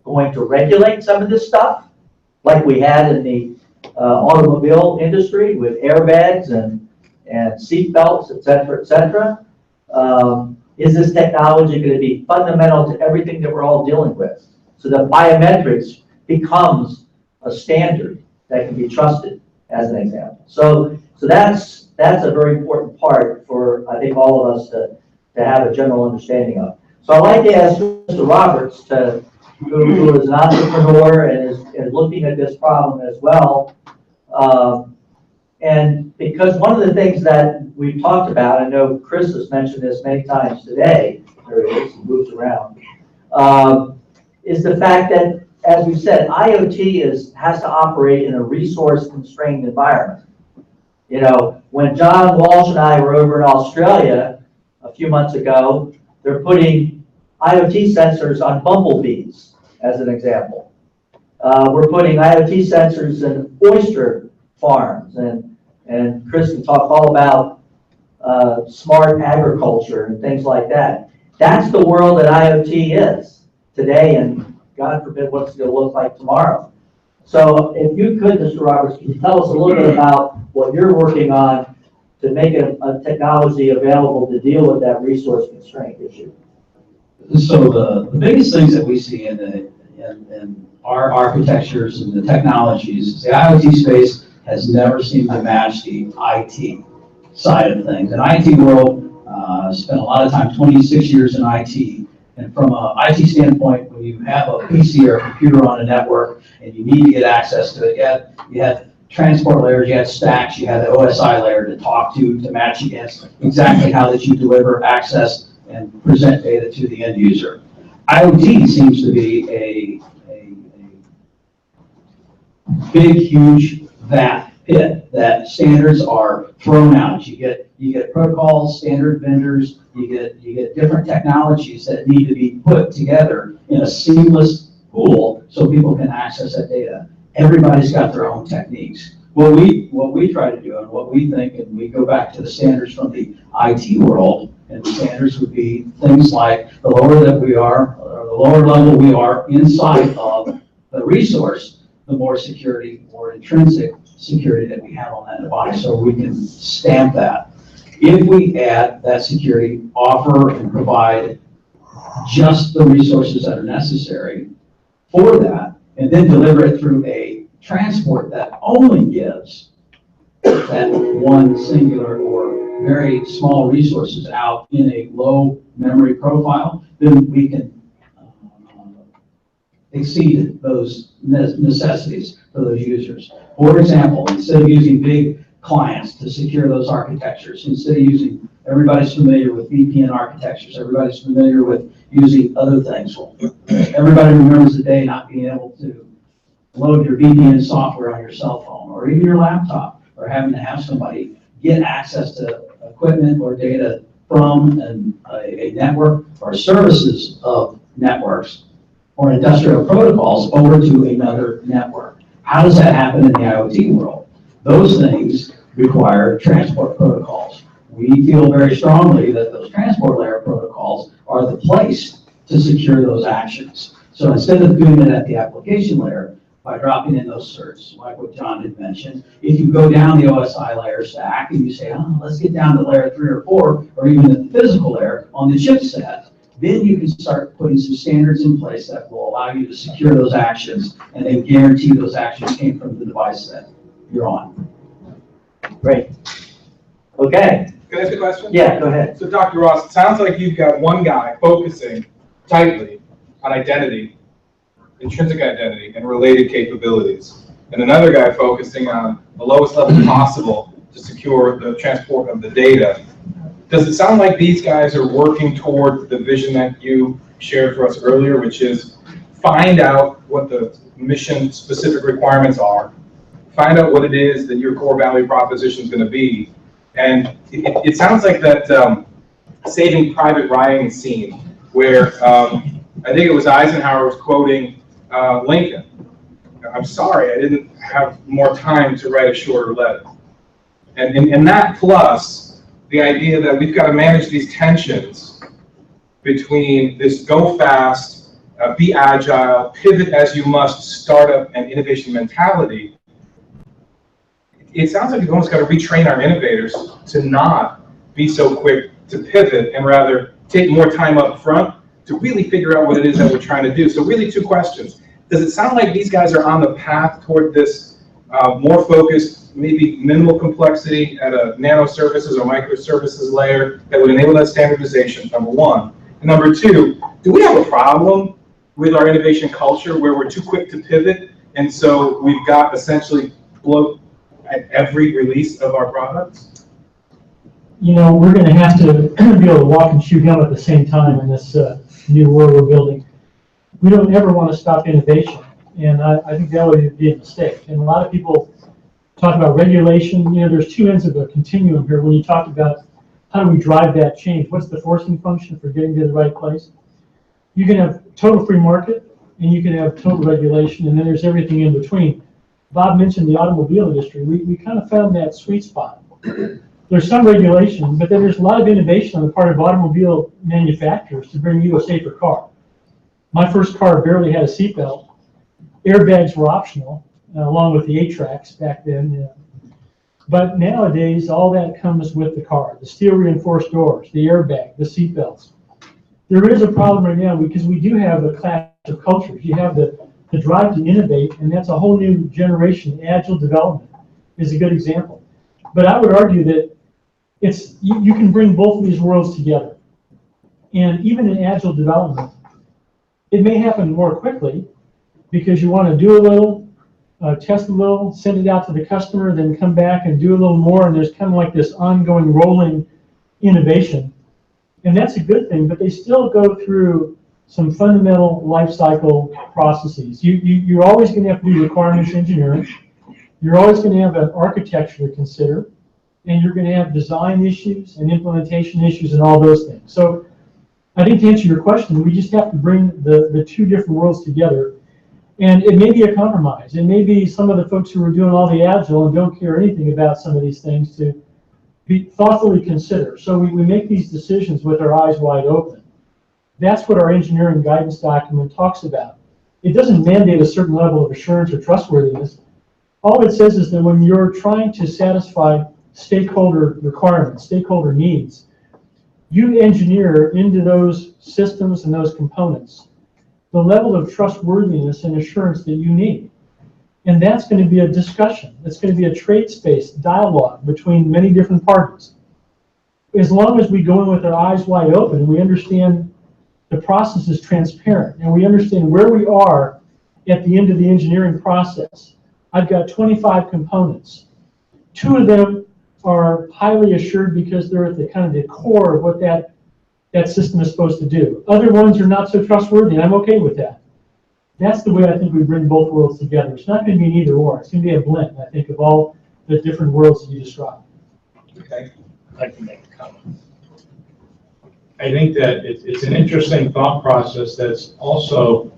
going to regulate some of this stuff like we had in the automobile industry with airbags and seat belts, et cetera, et cetera? Is this technology going to be fundamental to everything that we're all dealing with? So that biometrics becomes a standard that can be trusted, as an example. So that's a very important part for, I think, all of us to have a general understanding of. So I'd like to ask Mr. Roberts, who is an entrepreneur and is looking at this problem as well. And because one of the things that we've talked about, I know Chris has mentioned this many times today, there he is, he moves around, is the fact that, as we said, IoT has to operate in a resource-constrained environment. You know, when John Walsh and I were over in Australia a few months ago, they're putting IoT sensors on bumblebees, as an example. We're putting IoT sensors in oyster farms, and Chris can talk all about smart agriculture and things like that. That's the world that IoT is today, and God forbid what it's going to look like tomorrow. So if you could, Mr. Roberts, can you tell us a little bit about what you're working on to make a technology available to deal with that resource constraint issue? So the biggest things that we see in our architectures and the technologies, the IoT space has never seemed to match the IT side of things. In IT world, spent a lot of time, 26 years in IT. And from an IT standpoint, when you have a PC or a computer on a network and you need to get access to it, you had transport layers, you had stacks, you had the OSI layer to talk to match against exactly how that you deliver access and present data to the end user. IoT seems to be a big, huge vat pit that standards are thrown out. You get protocols, standard vendors, you get different technologies that need to be put together in a seamless pool so people can access that data. Everybody's got their own techniques. What we try to do and what we think, and we go back to the standards from the IT world, and the standards would be things like the lower that we are, or the lower level we are inside of the resource, the more security, more intrinsic security that we have on that device, so we can stamp that. If we add that security, offer and provide just the resources that are necessary for that, and then deliver it through a transport that only gives that one singular or very small resources out in a low memory profile, then we can exceed those necessities for those users. For example, instead of using big clients to secure those architectures, instead of using, everybody's familiar with VPN architectures, everybody's familiar with using other things. Everybody remembers the day not being able to load your VPN software on your cell phone or even your laptop, or having to have somebody get access to equipment or data from a network or services of networks or industrial protocols over to another network. How does that happen in the IoT world? Those things require transport protocols. We feel very strongly that those transport layer protocols are the place to secure those actions. So instead of doing it at the application layer, by dropping in those certs, like what John had mentioned, if you go down the OSI layer stack and you say, oh, let's get down to layer 3 or 4, or even the physical layer on the chipset, then you can start putting some standards in place that will allow you to secure those actions and then guarantee those actions came from the device that you're on. Great. Okay. Can I ask a question? Yeah, go ahead. So Dr. Ross, it sounds like you've got one guy focusing tightly on identity, intrinsic identity, and related capabilities, and another guy focusing on the lowest level possible to secure the transport of the data. Does it sound like these guys are working toward the vision that you shared for us earlier, which is find out what the mission-specific requirements are, find out what it is that your core value proposition is going to be. And it sounds like that Saving Private Ryan scene where I think it was Eisenhower was quoting Lincoln. I'm sorry, I didn't have more time to write a shorter letter. And that plus the idea that we've got to manage these tensions between this go fast, be agile, pivot as you must, startup and innovation mentality. It sounds like we've almost got to retrain our innovators to not be so quick to pivot and rather take more time up front to really figure out what it is that we're trying to do. So really 2 questions. Does it sound like these guys are on the path toward this more focused, maybe minimal complexity at a nanoservices or microservices layer that would enable that standardization, number 1. And number 2, do we have a problem with our innovation culture where we're too quick to pivot, and so we've got essentially bloat at every release of our products? You know, we're going to have to be able to walk and chew gum at the same time in this new world we're building. We don't ever want to stop innovation, and I think that would be a mistake. And a lot of people talk about regulation. You know, there's 2 ends of a continuum here when you talk about how do we drive that change. What's the forcing function for getting to the right place? You can have total free market, and you can have total regulation, and then there's everything in between. Bob mentioned the automobile industry. We kind of found that sweet spot. There's some regulation, but then there's a lot of innovation on the part of automobile manufacturers to bring you a safer car. My first car barely had a seatbelt. Airbags were optional, along with the 8-tracks back then. But nowadays, all that comes with the car. The steel reinforced doors, the airbag, the seatbelts. There is a problem right now because we do have a clash of cultures. You have the drive to innovate, and that's a whole new generation. Agile development is a good example. But I would argue that you can bring both of these worlds together. And even in agile development, it may happen more quickly because you want to do a little, test a little, send it out to the customer, then come back and do a little more, and there's kind of like this ongoing rolling innovation. And that's a good thing, but they still go through some fundamental life cycle processes. You're always going to have to do requirements engineering. You're always going to have an architecture to consider, and you're going to have design issues and implementation issues and all those things. So I think to answer your question, we just have to bring the 2 different worlds together. And it may be a compromise. It may be some of the folks who are doing all the agile and don't care anything about some of these things to be thoughtfully consider. So we make these decisions with our eyes wide open. That's what our engineering guidance document talks about. It doesn't mandate a certain level of assurance or trustworthiness. All it says is that when you're trying to satisfy stakeholder requirements, stakeholder needs, you engineer into those systems and those components the level of trustworthiness and assurance that you need. And that's going to be a discussion. It's going to be a trade space dialogue between many different parties. As long as we go in with our eyes wide open, we understand the process is transparent, and we understand where we are at the end of the engineering process. I've got 25 components. 2 of them are highly assured because they're at the kind of the core of what that system is supposed to do. Other ones are not so trustworthy, and I'm okay with that. That's the way I think we bring both worlds together. It's not going to be an either or. It's going to be a blend, I think, of all the different worlds that you described. Okay. I'd like to make a comment. I think that it's an interesting thought process that's also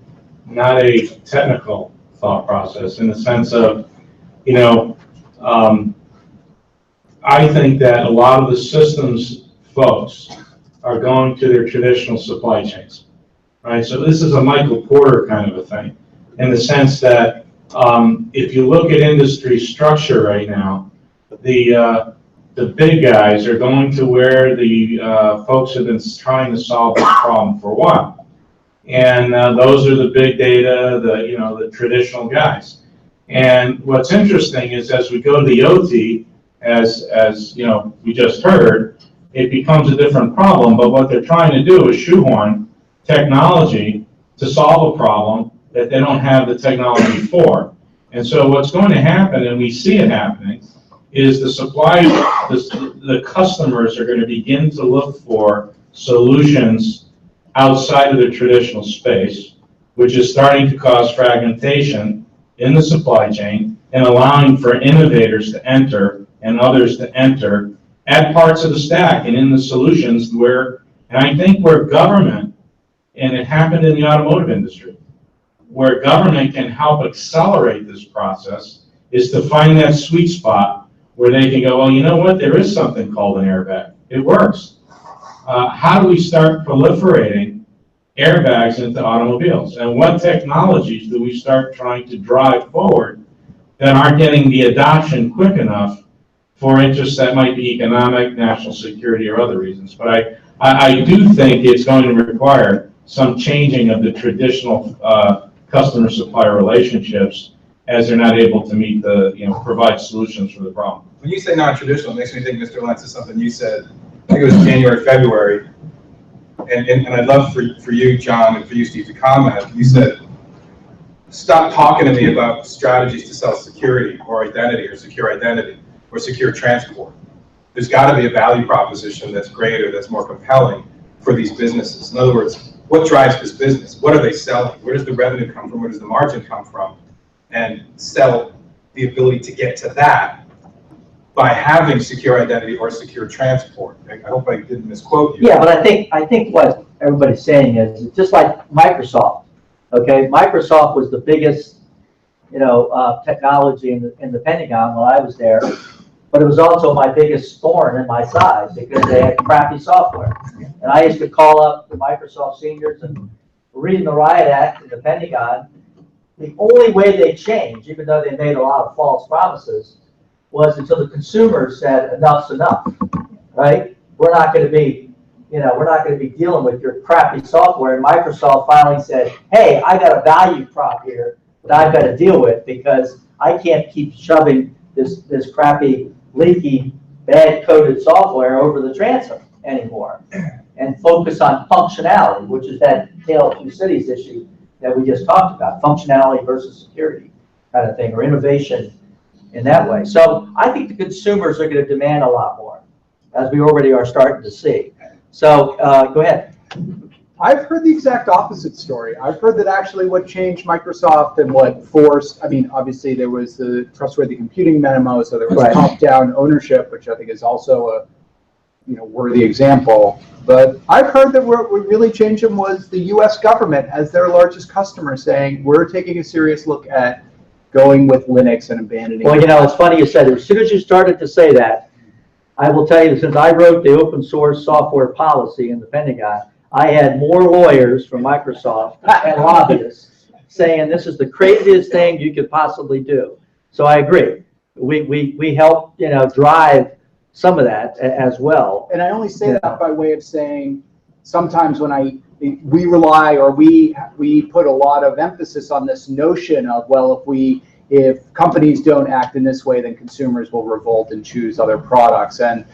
not a technical thought process in the sense of, you know, I think that a lot of the systems folks are going to their traditional supply chains, right? So this is a Michael Porter kind of a thing, in the sense that if you look at industry structure right now, the big guys are going to where the folks have been trying to solve this problem for a while, and those are the big data, the traditional guys. And what's interesting is as we go to the OT, as you know, we just heard, it becomes a different problem, but what they're trying to do is shoehorn technology to solve a problem that they don't have the technology for. And so what's going to happen, and we see it happening, is the customers are going to begin to look for solutions outside of their traditional space, which is starting to cause fragmentation in the supply chain and allowing for innovators to enter and others to enter at parts of the stack and in the solutions where, and I think where government, and it happened in the automotive industry, where government can help accelerate this process is to find that sweet spot where they can go, well, you know what, there is something called an airbag. It works. How do we start proliferating airbags into automobiles? And what technologies do we start trying to drive forward that aren't getting the adoption quick enough for interests that might be economic, national security, or other reasons? But I do think it's going to require some changing of the traditional customer-supplier relationships as they're not able to meet the, provide solutions for the problem. When you say non-traditional, it makes me think, Mr. Lentz, is something you said, I think it was January, February, and I'd love for you, John, and for you, Steve, to comment. You said, stop talking to me about strategies to sell security or identity or secure transport. There's got to be a value proposition that's greater, that's more compelling for these businesses. In other words, what drives this business? What are they selling? Where does the revenue come from? Where does the margin come from? And sell the ability to get to that by having secure identity or secure transport. I hope I didn't misquote you. Yeah, but I think what everybody's saying is just like Microsoft. Okay, Microsoft was the biggest, technology in the Pentagon when I was there, but it was also my biggest thorn in my side because they had crappy software. And I used to call up the Microsoft seniors and reading the Riot Act in the Pentagon. The only way they changed, even though they made a lot of false promises, was until the consumers said enough's enough, right? We're not going to be dealing with your crappy software. And Microsoft finally said, hey, I got a value prop here that I've got to deal with because I can't keep shoving this crappy, leaky, bad coded software over the transom anymore and focus on functionality, which is that Tale of Two Cities issue that we just talked about, functionality versus security kind of thing, or innovation in that way. So I think the consumers are going to demand a lot more, as we already are starting to see. So go ahead. I've heard the exact opposite story. I've heard that actually what changed Microsoft and what forced, obviously there was the trustworthy computing memo, so there was Right. top-down ownership, which I think is also a worthy example. But I've heard that what really changed them was the U.S. government as their largest customer saying, we're taking a serious look at going with Linux and abandoning. Well, it's funny you said it. As soon as you started to say that, I will tell you, since I wrote the open source software policy in the Pentagon, I had more lawyers from Microsoft and lobbyists saying this is the craziest thing you could possibly do. So I agree. We helped, drive some of that as well. And I only say that by way of saying sometimes when we rely or we put a lot of emphasis on this notion of, well, if companies don't act in this way, then consumers will revolt and choose other products. And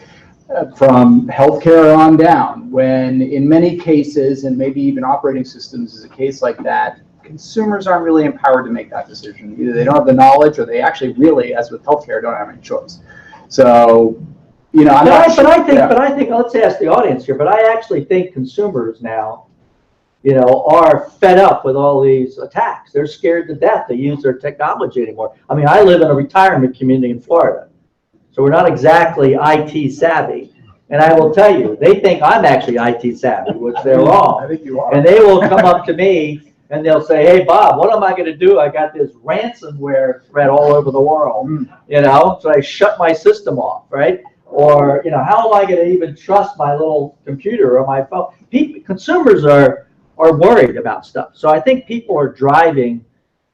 from healthcare on down, when in many cases, and maybe even operating systems is a case like that, consumers aren't really empowered to make that decision. Either they don't have the knowledge or they actually really, as with healthcare, don't have any choice. So, I think, let's ask the audience here, but I actually think consumers now, are fed up with all these attacks. They're scared to death to use their technology anymore. I live in a retirement community in Florida, so we're not exactly IT savvy. And I will tell you, they think I'm actually IT savvy, which they're wrong. I think you are. And they will come up to me and they'll say, hey, Bob, what am I going to do? I got this ransomware threat all over the world, so I shut my system off, right? Or, how am I going to even trust my little computer or my phone? Consumers are worried about stuff. So I think people are driving,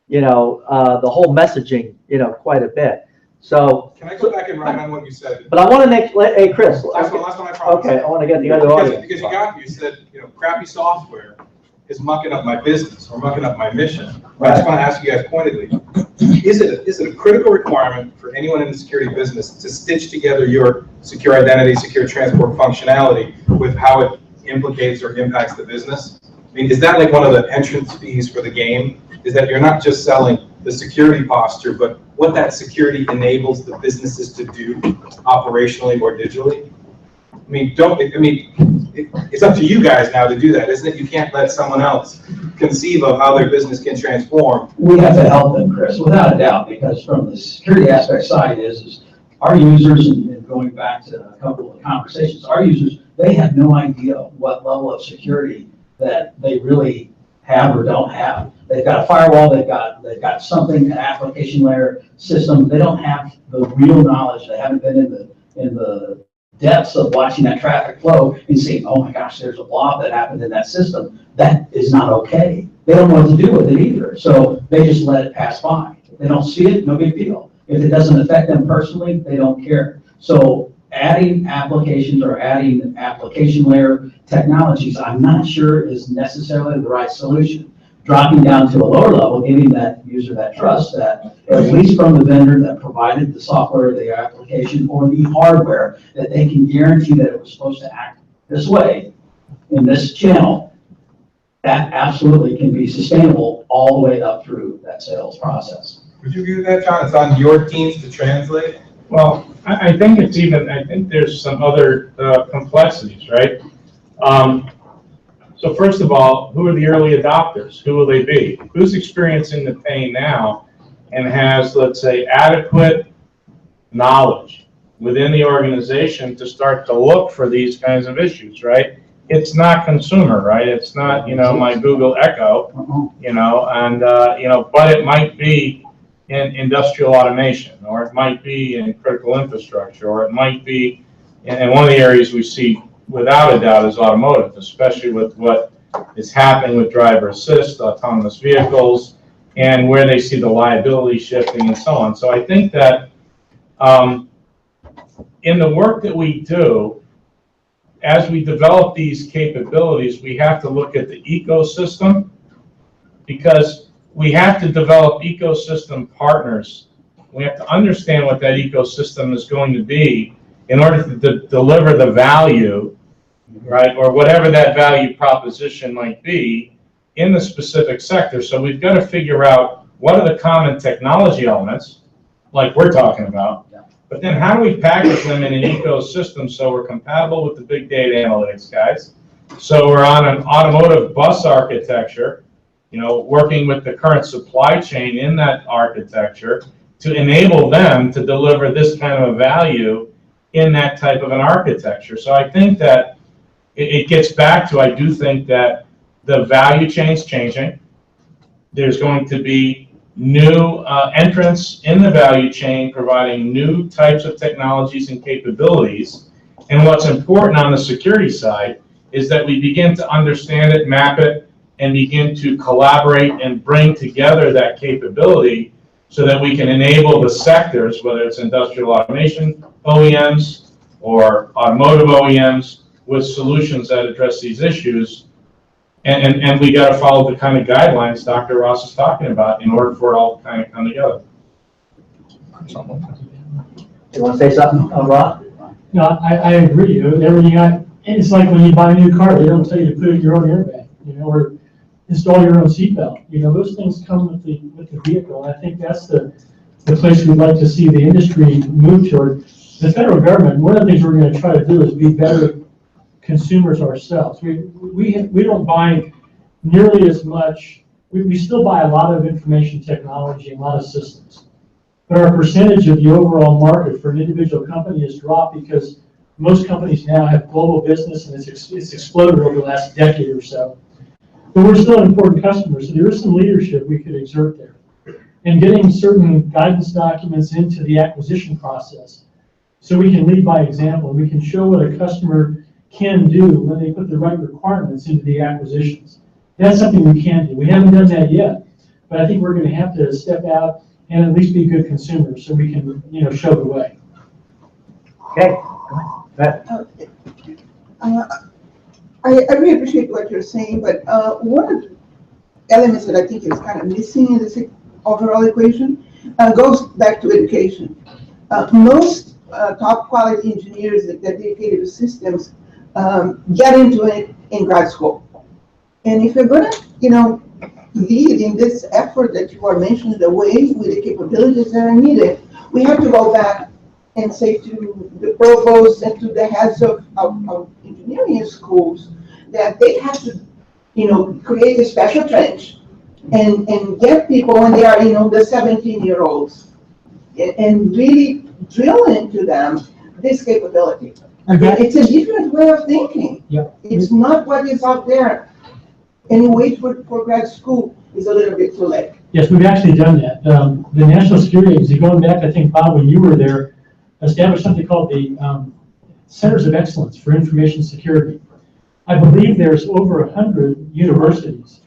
the whole messaging, quite a bit. So Can I go back and write on what you said? but I want to hey, Chris. Last one, I promise. Okay, I want to get the other audience. Because you said, crappy software is mucking up my business or mucking up my mission. I just want to ask you guys pointedly, is it a critical requirement for anyone in the security business to stitch together your secure identity, secure transport functionality with how it implicates or impacts the business? Is that like one of the entrance fees for the game? Is that you're not just selling the security posture, but what that security enables the businesses to do operationally or digitally? It's up to you guys now to do that, isn't it? You can't let someone else conceive of how their business can transform. We have to help them, Chris, without a doubt, because from the security aspect side is our users, and going back to a couple of conversations, our users, they have no idea what level of security that they really have or don't have. They've got a firewall, they've got something, an application layer system. They don't have the real knowledge. They haven't been in the depths of watching that traffic flow and seeing, oh my gosh, there's a blob that happened in that system. That is not okay. They don't know what to do with it either. So they just let it pass by. If they don't see it, no big deal. If it doesn't affect them personally, they don't care. So adding applications or adding application layer technologies, I'm not sure is necessarily the right solution. Dropping down to a lower level, giving that user that trust that, at least from the vendor that provided the software, the application, or the hardware, that they can guarantee that it was supposed to act this way in this channel, that absolutely can be sustainable all the way up through that sales process. Would you agree with that, John? It's on your teams to translate? Well, I think it's even, I think there's some other complexities, right? So first of all, who are the early adopters? Who will they be? Who's experiencing the pain now and has, let's say, adequate knowledge within the organization to start to look for these kinds of issues, right? It's not consumer, right? It's not, my Google Echo, and, but it might be in industrial automation, or it might be in critical infrastructure, or it might be, and one of the areas we see without a doubt is automotive, especially with what is happening with driver assist, autonomous vehicles, and where they see the liability shifting and so on. So I think that in the work that we do, as we develop these capabilities, we have to look at the ecosystem, because we have to develop ecosystem partners. We have to understand what that ecosystem is going to be in order to deliver the value, right, or whatever that value proposition might be in the specific sector. So we've got to figure out what are the common technology elements, like we're talking about, but then how do we package them in an ecosystem so we're compatible with the big data analytics guys, so we're on an automotive bus architecture, working with the current supply chain in that architecture to enable them to deliver this kind of a value in that type of an architecture. So I think that it gets back to, I do think that the value chain's changing. There's going to be new entrants in the value chain providing new types of technologies and capabilities. And what's important on the security side is that we begin to understand it, map it, and begin to collaborate and bring together that capability so that we can enable the sectors, whether it's industrial automation OEMs or automotive OEMs, with solutions that address these issues. And we got to follow the kind of guidelines Dr. Ross is talking about in order for it all to kind of come together. You want to say something, Rob? No, I agree. It's like when you buy a new car, they don't tell you to put your own airbag, or install your own seatbelt. Those things come with the vehicle. And I think that's the place we'd like to see the industry move toward. The federal government, one of the things we're going to try to do is be better consumers ourselves. We don't buy nearly as much. We still buy a lot of information technology and a lot of systems. But our percentage of the overall market for an individual company has dropped because most companies now have global business, and it's exploded over the last decade or so. But we're still an important customer, so there is some leadership we could exert there. And getting certain guidance documents into the acquisition process so we can lead by example. We can show what a customer can do when they put the right requirements into the acquisitions. That's something we can do. We haven't done that yet, but I think we're going to have to step out and at least be good consumers so we can, show the way. Okay. I really appreciate what you're saying, but one of the elements that I think is kind of missing in this overall equation goes back to education. Most top quality engineers that are dedicated to systems get into it in grad school. And if you're going to, lead in this effort that you are mentioning, the way with the capabilities that are needed, we have to go back and say to the provosts and to the heads of engineering schools that they have to, create a special trench and get people when they are, the 17-year-olds and really drill into them this capability. It's a different way of thinking. Yep. It's not what is out there. And wait for grad school is a little bit too late. Yes, we've actually done that. The National Security Agency, going back, I think, Bob, when you were there, established something called the Centers of Excellence for Information Security. I believe there's over 100 universities,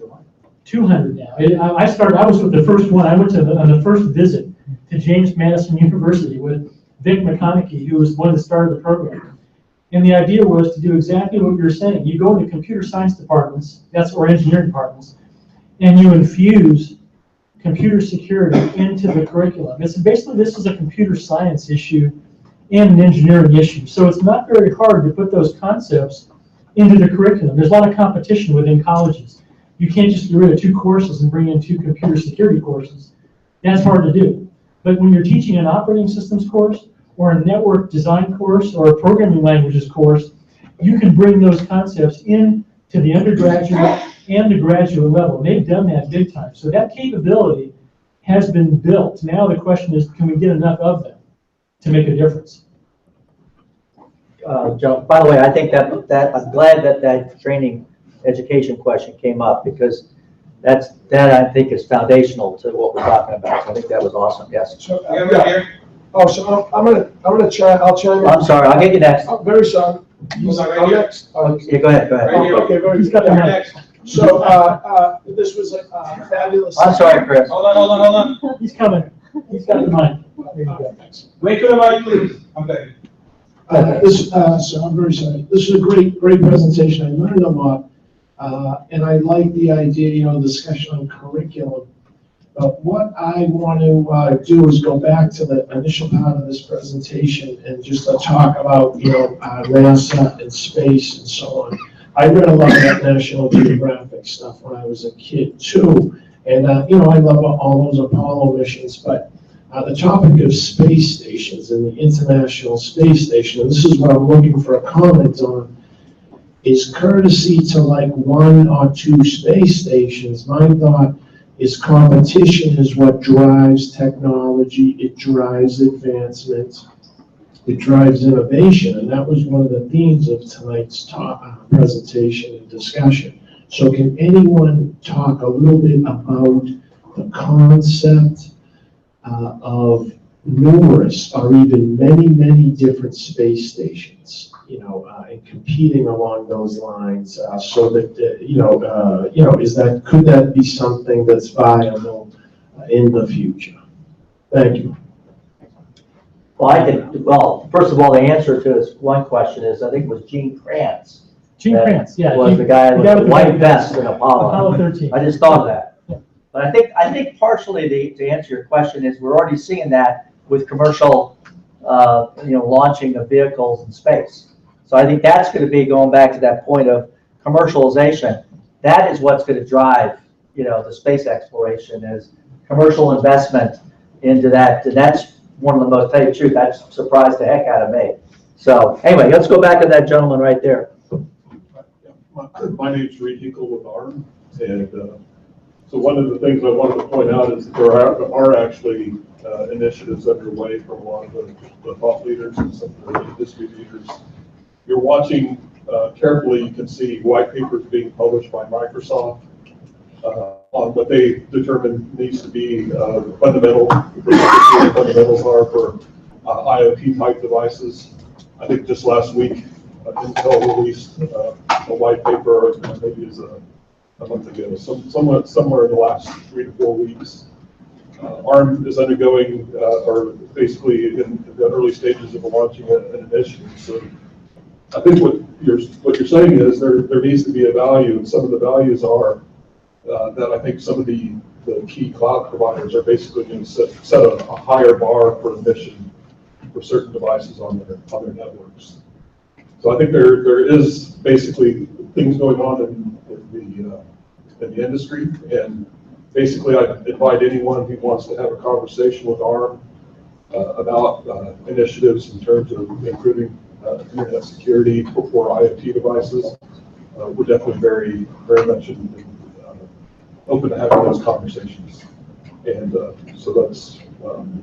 200 now. I was with the first one. I went on the first visit to James Madison University with Vic McConaughey, who was the one that started the program. And the idea was to do exactly what you're saying. You go into computer science departments, or engineering departments, and you infuse computer security into the curriculum. This is a computer science issue and an engineering issue. So it's not very hard to put those concepts into the curriculum. There's a lot of competition within colleges. You can't just get rid of 2 courses and bring in 2 computer security courses. That's hard to do. But when you're teaching an operating systems course, or a network design course, or a programming languages course, you can bring those concepts into the undergraduate and the graduate level. They've done that big time. So that capability has been built. Now the question is, can we get enough of them to make a difference? Joe, by the way, I think that I'm glad that training education question came up, because that I think is foundational to what we're talking about. So I think that was awesome. Yes. So, so I'm gonna try. I'll chime in. I'm sorry. I'll get you next. I'm very sorry. I'm next. Yeah, go ahead. Okay, very He's got the mic. So, this was a fabulous. I'm sorry, Chris. Hold on. He's coming. He's got the mic. There you go. Wait till about you leave. Okay. So I'm very sorry. This is a great presentation. I learned a lot. And I like the idea, discussion on curriculum. But what I want to do is go back to the initial part of this presentation and just talk about, NASA and space and so on. I read a lot of that National Geographic stuff when I was a kid too. And, I love all those Apollo missions, but the topic of space stations and the International Space Station, and this is what I'm looking for a comment on, is courtesy to like 1 or 2 space stations. My thought is competition is what drives technology, it drives advancement, it drives innovation, and that was one of the themes of tonight's presentation and discussion. So can anyone talk a little bit about the concept of numerous or even many different space stations, and competing along those lines, so that, could that be something that's viable in the future? Thank you. Well, first of all, the answer to this one question is, I think it was Gene Kranz. Gene Kranz, yeah. Was the guy with the white vest in Apollo. Apollo 13. I just thought of that. Yeah. But I think partially to answer your question is, we're already seeing that with commercial, launching of vehicles in space. So I think that's going to be, going back to that point of commercialization, that is what's going to drive, the space exploration, is commercial investment into that. And that's one of the most, tell you the truth, that surprised the heck out of me. So anyway, let's go back to that gentleman right there. My name's Reed Hinkle with ARM, and so one of the things I wanted to point out is that there are actually initiatives underway from a lot of the thought leaders and some of the industry leaders. You're watching carefully, you can see white papers being published by Microsoft on what they determine needs to be fundamentals are for IoT type devices. I think just last week, Intel released a white paper, maybe it was a month ago, somewhere in the last 3 to 4 weeks. ARM is undergoing, or basically in the early stages of launching an initiative. So I think what you're saying is there needs to be a value, and some of the values are that I think some of the key cloud providers are basically going to set a higher bar for emission for certain devices on their networks. So I think there is basically things going on in the industry, and basically I invite anyone who wants to have a conversation with ARM about initiatives in terms of improving internet security for IoT devices. We're definitely very much in open to having those conversations. And so that's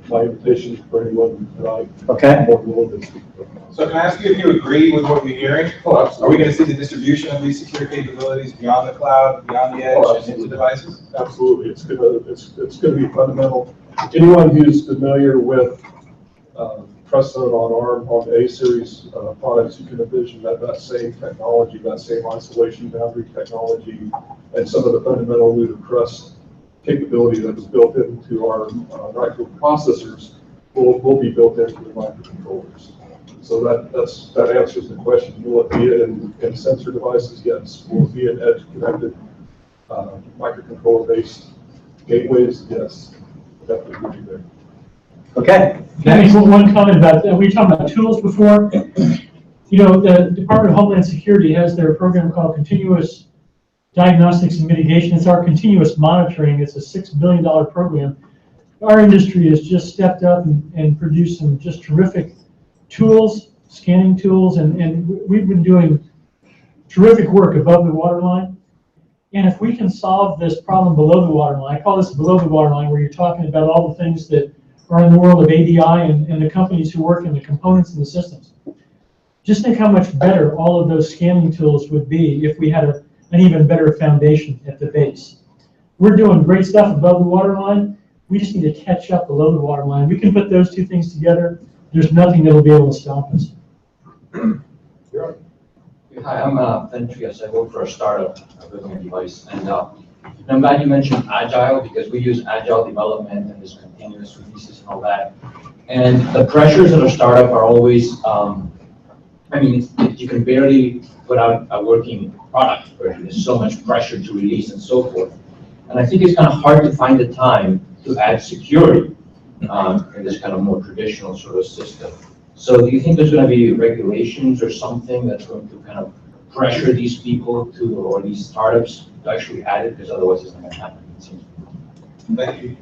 my invitation for anyone that I Okay. more willing to speak with. So can I ask you if you agree with what we're hearing? Oh, Are we absolutely. going to see the distribution of these secure capabilities beyond the cloud, beyond the edge, Oh, and into devices? Absolutely, it's gonna be fundamental. Anyone who's familiar with precedent on ARM, on the A-series products, you can envision that same technology, that same isolation boundary technology, and some of the fundamental root of trust capability that was built into our microprocessors will be built into the microcontrollers. So that answers the question. Will it be in sensor devices? Yes. Will it be in edge connected microcontroller-based gateways? Yes, definitely would be there. Okay. Can I make one comment about that? We talked about tools before. You know, the Department of Homeland Security has their program called Continuous Diagnostics and Mitigation. It's our continuous monitoring. It's a $6 billion program. Our industry has just stepped up and produced some just terrific tools, scanning tools, and we've been doing terrific work above the waterline. And if we can solve this problem below the waterline, I call this below the waterline, where you're talking about all the things that are in the world of ADI and the companies who work in the components and the systems. Just think how much better all of those scanning tools would be if we had an even better foundation at the base. We're doing great stuff above the waterline. We just need to catch up below the waterline. We can put those two things together. There's nothing that will be able to stop us. Hi, I'm Ventrias. I work for a startup building a device, and I'm glad you mentioned agile, because we use agile development and this continuous releases and all that. And the pressures at a startup are always, I mean, you can barely put out a working product version. There's so much pressure to release and so forth. And I think it's kind of hard to find the time to add security in this kind of more traditional sort of system. So do you think there's going to be regulations or something that's going to kind of pressure these people to, or these startups to actually add it, because otherwise it's not going to happen, it seems? Thank you.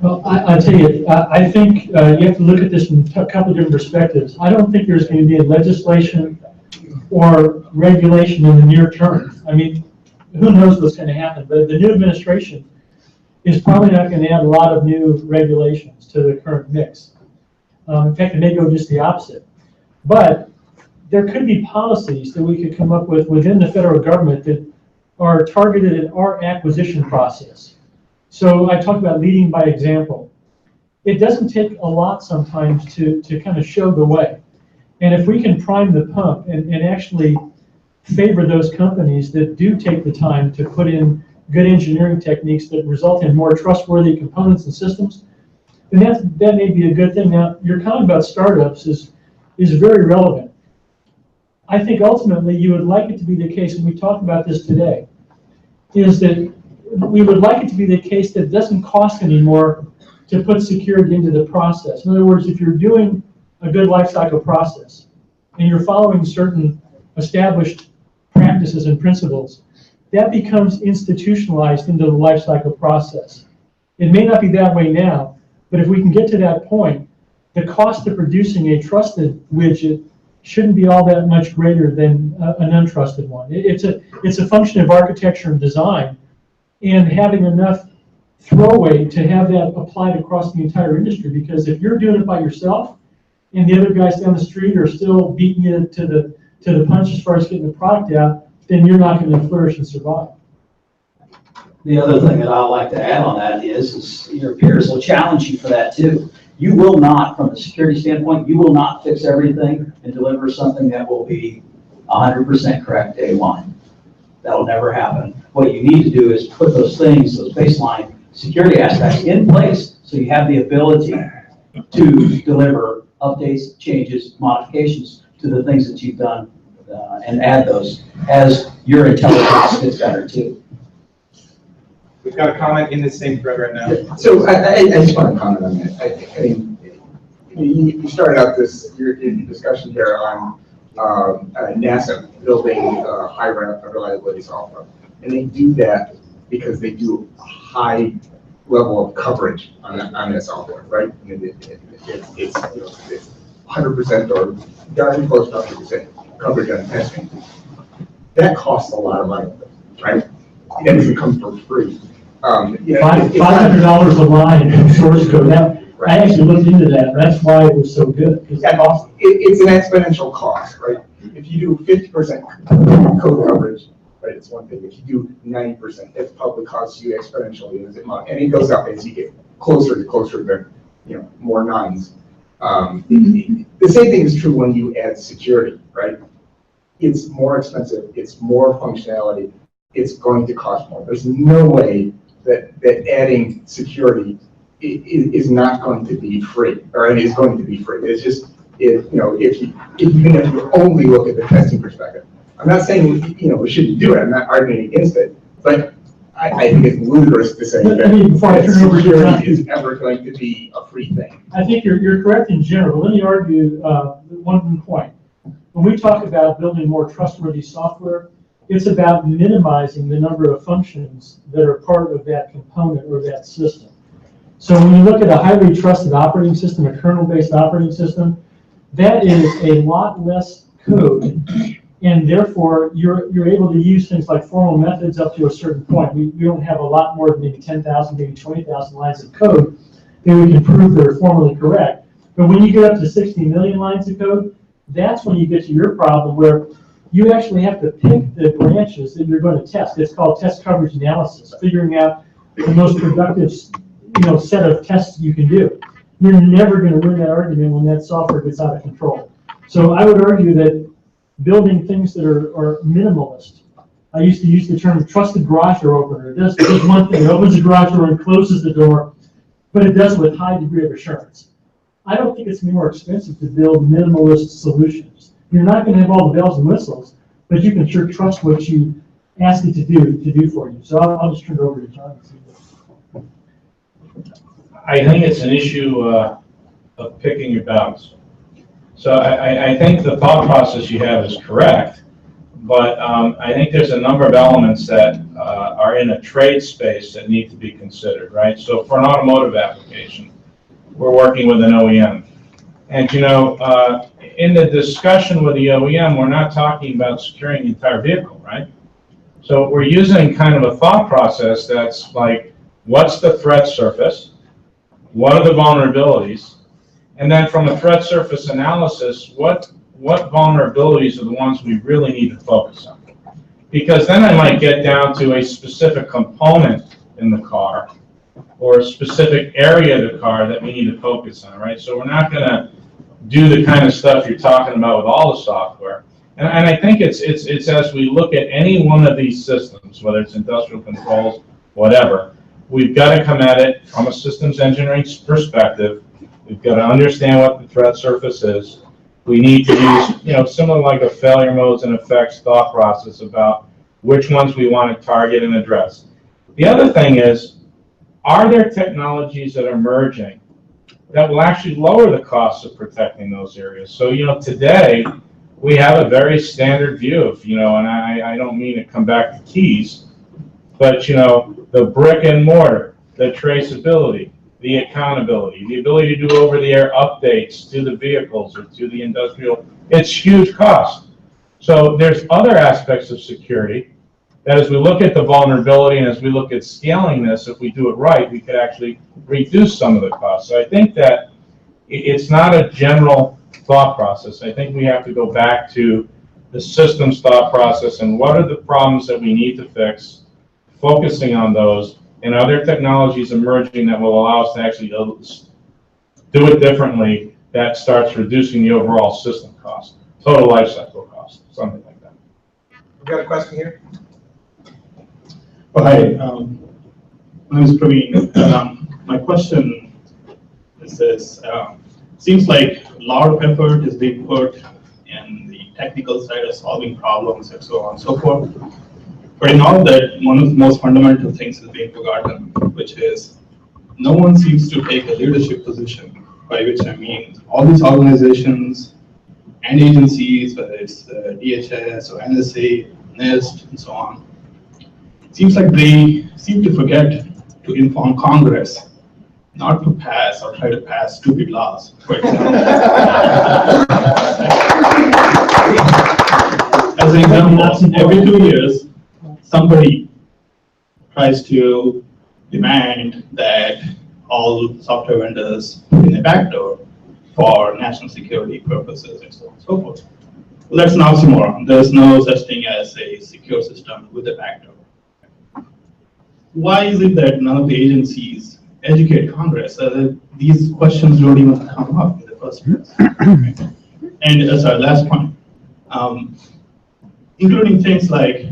Well, I'll tell you, I think you have to look at this from a couple of different perspectives. I don't think there's going to be a legislation or regulation in the near term. I mean, who knows what's going to happen, but the new administration is probably not going to add a lot of new regulations to the current mix. In fact, it may go just the opposite. But there could be policies that we could come up with within the federal government that are targeted at our acquisition process. So I talked about leading by example. It doesn't take a lot sometimes to kind of show the way. And if we can prime the pump and actually favor those companies that do take the time to put in good engineering techniques that result in more trustworthy components and systems, and that may be a good thing. Now, your comment about startups is very relevant. I think ultimately you would like it to be the case, and we talked about this today, is that we would like it to be the case that it doesn't cost anymore to put security into the process. In other words, if you're doing a good lifecycle process and you're following certain established practices and principles, that becomes institutionalized into the lifecycle process. It may not be that way now, but if we can get to that point, the cost of producing a trusted widget shouldn't be all that much greater than an untrusted one. It's a function of architecture and design, and having enough throwaway to have that applied across the entire industry. Because if you're doing it by yourself, and the other guys down the street are still beating you to the punch as far as getting the product out, then you're not going to flourish and survive. The other thing that I'd like to add on that is your peers will challenge you for that too. You will not, from a security standpoint, you will not fix everything and deliver something that will be 100% correct day one. That'll never happen. What you need to do is put those things, those baseline security aspects in place so you have the ability to deliver updates, changes, modifications to the things that you've done and add those as your intelligence gets better too. We've got a comment in the same thread right now. So I just want to comment on that. I mean, you started out your discussion here on NASA building high reliability software, and they do that because they do a high level of coverage on that software, right? I mean, it's 100% or darn close to 100% coverage on testing. That costs a lot of money, right? that doesn't come for free. $500 a line in source code. Now, I actually looked into that. That's why it was so good. It's an exponential cost, right? If you do 50% code coverage, right, it's one thing. If you do 90%, it probably costs you exponentially, and it goes up as you get closer to more nines. The same thing is true when you add security, right? It's more expensive, it's more functionality, it's going to cost more. There's no way that adding security is not going to be free, or it is going to be free. It's just, even if you only look at the testing perspective. I'm not saying, we shouldn't do it, I'm not arguing against it, but I think it's ludicrous to say that security is ever going to be a free thing. I think you're correct in general. Let me argue one point. When we talk about building more trustworthy software, it's about minimizing the number of functions that are part of that component or that system. So when you look at a highly trusted operating system, a kernel-based operating system, that is a lot less code, and therefore you're able to use things like formal methods up to a certain point. We don't have a lot more than maybe 10,000, maybe 20,000 lines of code that we can prove that are formally correct. But when you get up to 60 million lines of code, that's when you get to your problem where you actually have to pick the branches that you're going to test. It's called test coverage analysis, figuring out the most productive set of tests you can do. You're never going to win that argument when that software gets out of control. So I would argue that building things that are minimalist. I used to use the term trusted garage door opener. It does one thing, it opens the garage door and closes the door, but it does it with high degree of assurance. I don't think it's more expensive to build minimalist solutions. You're not going to have all the bells and whistles, but you can sure trust what you ask it to do for you. So I'll just turn it over to John. I think it's an issue of picking your battles. So I think the thought process you have is correct, but I think there's a number of elements that are in a trade space that need to be considered, right? So for an automotive application, we're working with an OEM. And in the discussion with the OEM, we're not talking about securing the entire vehicle, right? So we're using kind of a thought process that's like, what's the threat surface? What are the vulnerabilities? And then from a threat surface analysis, what vulnerabilities are the ones we really need to focus on? Because then I might get down to a specific component in the car or a specific area of the car that we need to focus on, right? So we're not going to do the kind of stuff you're talking about with all the software. And I think it's as we look at any one of these systems, whether it's industrial controls, whatever, we've got to come at it from a systems engineering perspective. We've got to understand what the threat surface is. We need to use, similar like a failure modes and effects thought process about which ones we want to target and address. The other thing is, are there technologies that are emerging that will actually lower the costs of protecting those areas? So, today we have a very standard view of, and I don't mean to come back to keys, but, the brick and mortar, the traceability, the accountability, the ability to do over-the-air updates to the vehicles or to the industrial, it's huge cost. So there's other aspects of security that as we look at the vulnerability and as we look at scaling this, if we do it right, we could actually reduce some of the costs. So I think that it's not a general thought process. I think we have to go back to the systems thought process and what are the problems that we need to fix, focusing on those, and other technologies emerging that will allow us to actually do it differently that starts reducing the overall system cost, total lifecycle cost, something like that. We've got a question here. Oh, hi, my name is Praveen. My question is this, seems like a lot of effort is being put in the technical side of solving problems and so on and so forth. But in all that, one of the most fundamental things is being forgotten, which is no one seems to take a leadership position, by which I mean all these organizations and agencies, whether it's DHS or NSA, NIST, and so on. It seems like they seem to forget to inform Congress not to pass or try to pass stupid laws, for example. As an example, every 2 years, somebody tries to demand that all software vendors in a backdoor for national security purposes and so on and so forth. Well, that's an oxymoron. There's no such thing as a secure system with a backdoor. Why is it that none of the agencies educate Congress so that these questions don't even come up in the first place? And as our last point, including things like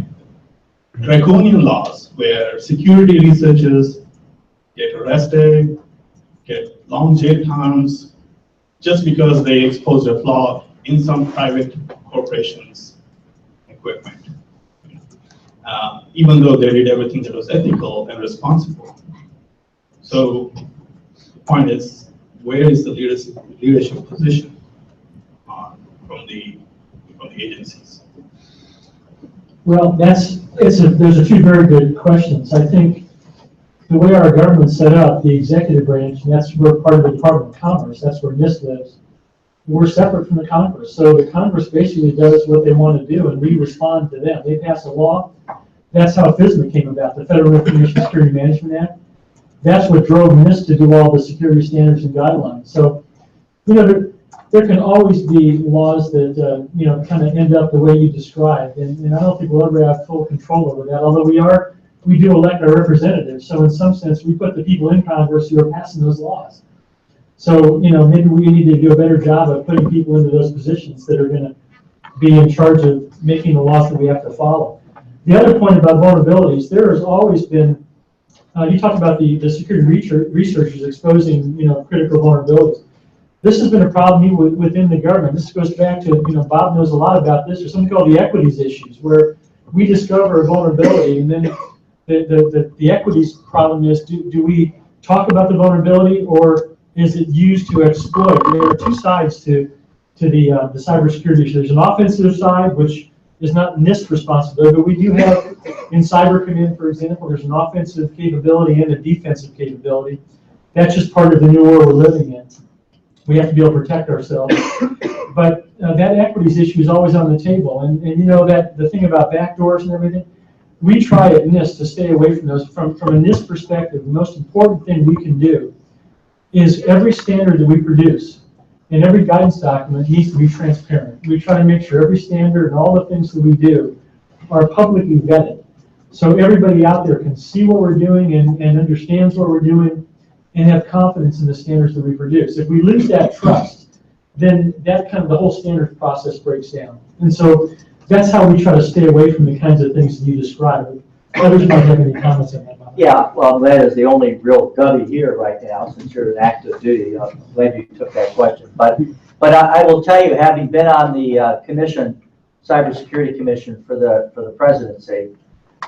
draconian laws where security researchers get arrested, get long jail terms, just because they exposed a flaw in some private corporation's equipment, even though they did everything that was ethical and responsible. So the point is, where is the leadership position from the agencies? Well, there's a few very good questions. I think the way our government's set up, the executive branch, and that's where part of the Department of Commerce, that's where NIST lives, we're separate from the Congress. So the Congress basically does what they want to do, and we respond to them. They pass a law. That's how FISMA came about, the Federal Information Security Management Act. That's what drove NIST to do all the security standards and guidelines. So, there can always be laws that, kind of end up the way you described. And I don't think we'll ever have full control over that, although we do elect our representatives. So in some sense, we put the people in Congress who are passing those laws. So, maybe we need to do a better job of putting people into those positions that are going to be in charge of making the laws that we have to follow. The other point about vulnerabilities, there has always been, you talked about the security researchers exposing, critical vulnerabilities. This has been a problem even within the government. This goes back to, Bob knows a lot about this. There's something called the equities issues, where we discover a vulnerability, and then the equities problem is, do we talk about the vulnerability, or is it used to exploit? There are two sides to the cybersecurity issue. There's an offensive side, which is not NIST responsibility, but we do have in Cyber Command, for example, there's an offensive capability and a defensive capability. That's just part of the new world we're living in. We have to be able to protect ourselves. But that equities issue is always on the table. And that the thing about backdoors and everything, we try at NIST to stay away from those. From a NIST perspective, the most important thing we can do is every standard that we produce and every guidance document needs to be transparent. We try to make sure every standard and all the things that we do are publicly vetted. So everybody out there can see what we're doing and understands what we're doing and have confidence in the standards that we produce. If we lose that trust, then that kind of the whole standards process breaks down. And so that's how we try to stay away from the kinds of things that you described. Others might have any comments on that. Yeah, well, that is the only real dummy here right now, since you're in active duty. I'm glad you took that question. But I will tell you, having been on the commission, Cybersecurity Commission for the presidency,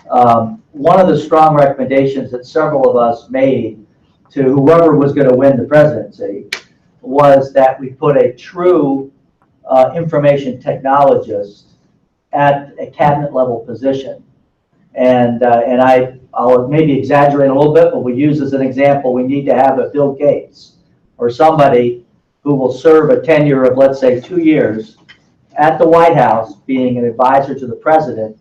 one of the strong recommendations that several of us made to whoever was going to win the presidency was that we put a true information technologist at a cabinet level position. And I'll maybe exaggerate a little bit, but we use as an example, we need to have a Bill Gates or somebody who will serve a tenure of, let's say, 2 years at the White House, being an advisor to the president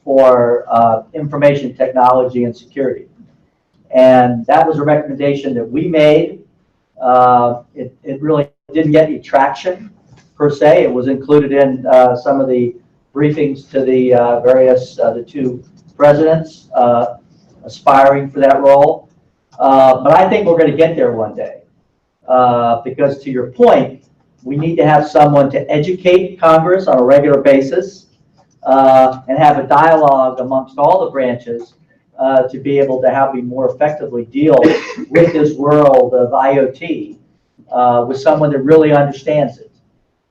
for information technology and security. And that was a recommendation that we made. It really didn't get any traction per se. It was included in some of the briefings to the the two presidents aspiring for that role. But I think we're going to get there one day. Because to your point, we need to have someone to educate Congress on a regular basis and have a dialogue amongst all the branches to be able to how we more effectively deal with this world of IoT with someone that really understands it.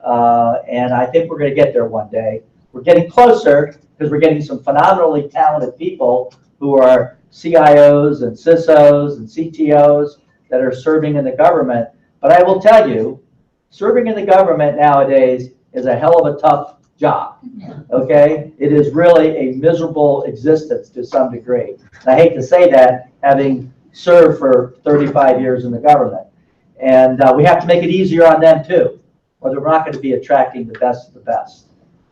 And I think we're going to get there one day. We're getting closer because we're getting some phenomenally talented people who are CIOs and CISOs and CTOs that are serving in the government. But I will tell you, serving in the government nowadays is a hell of a tough job. Okay? It is really a miserable existence to some degree. And I hate to say that, having served for 35 years in the government. And we have to make it easier on them too, or we're not going to be attracting the best of the best.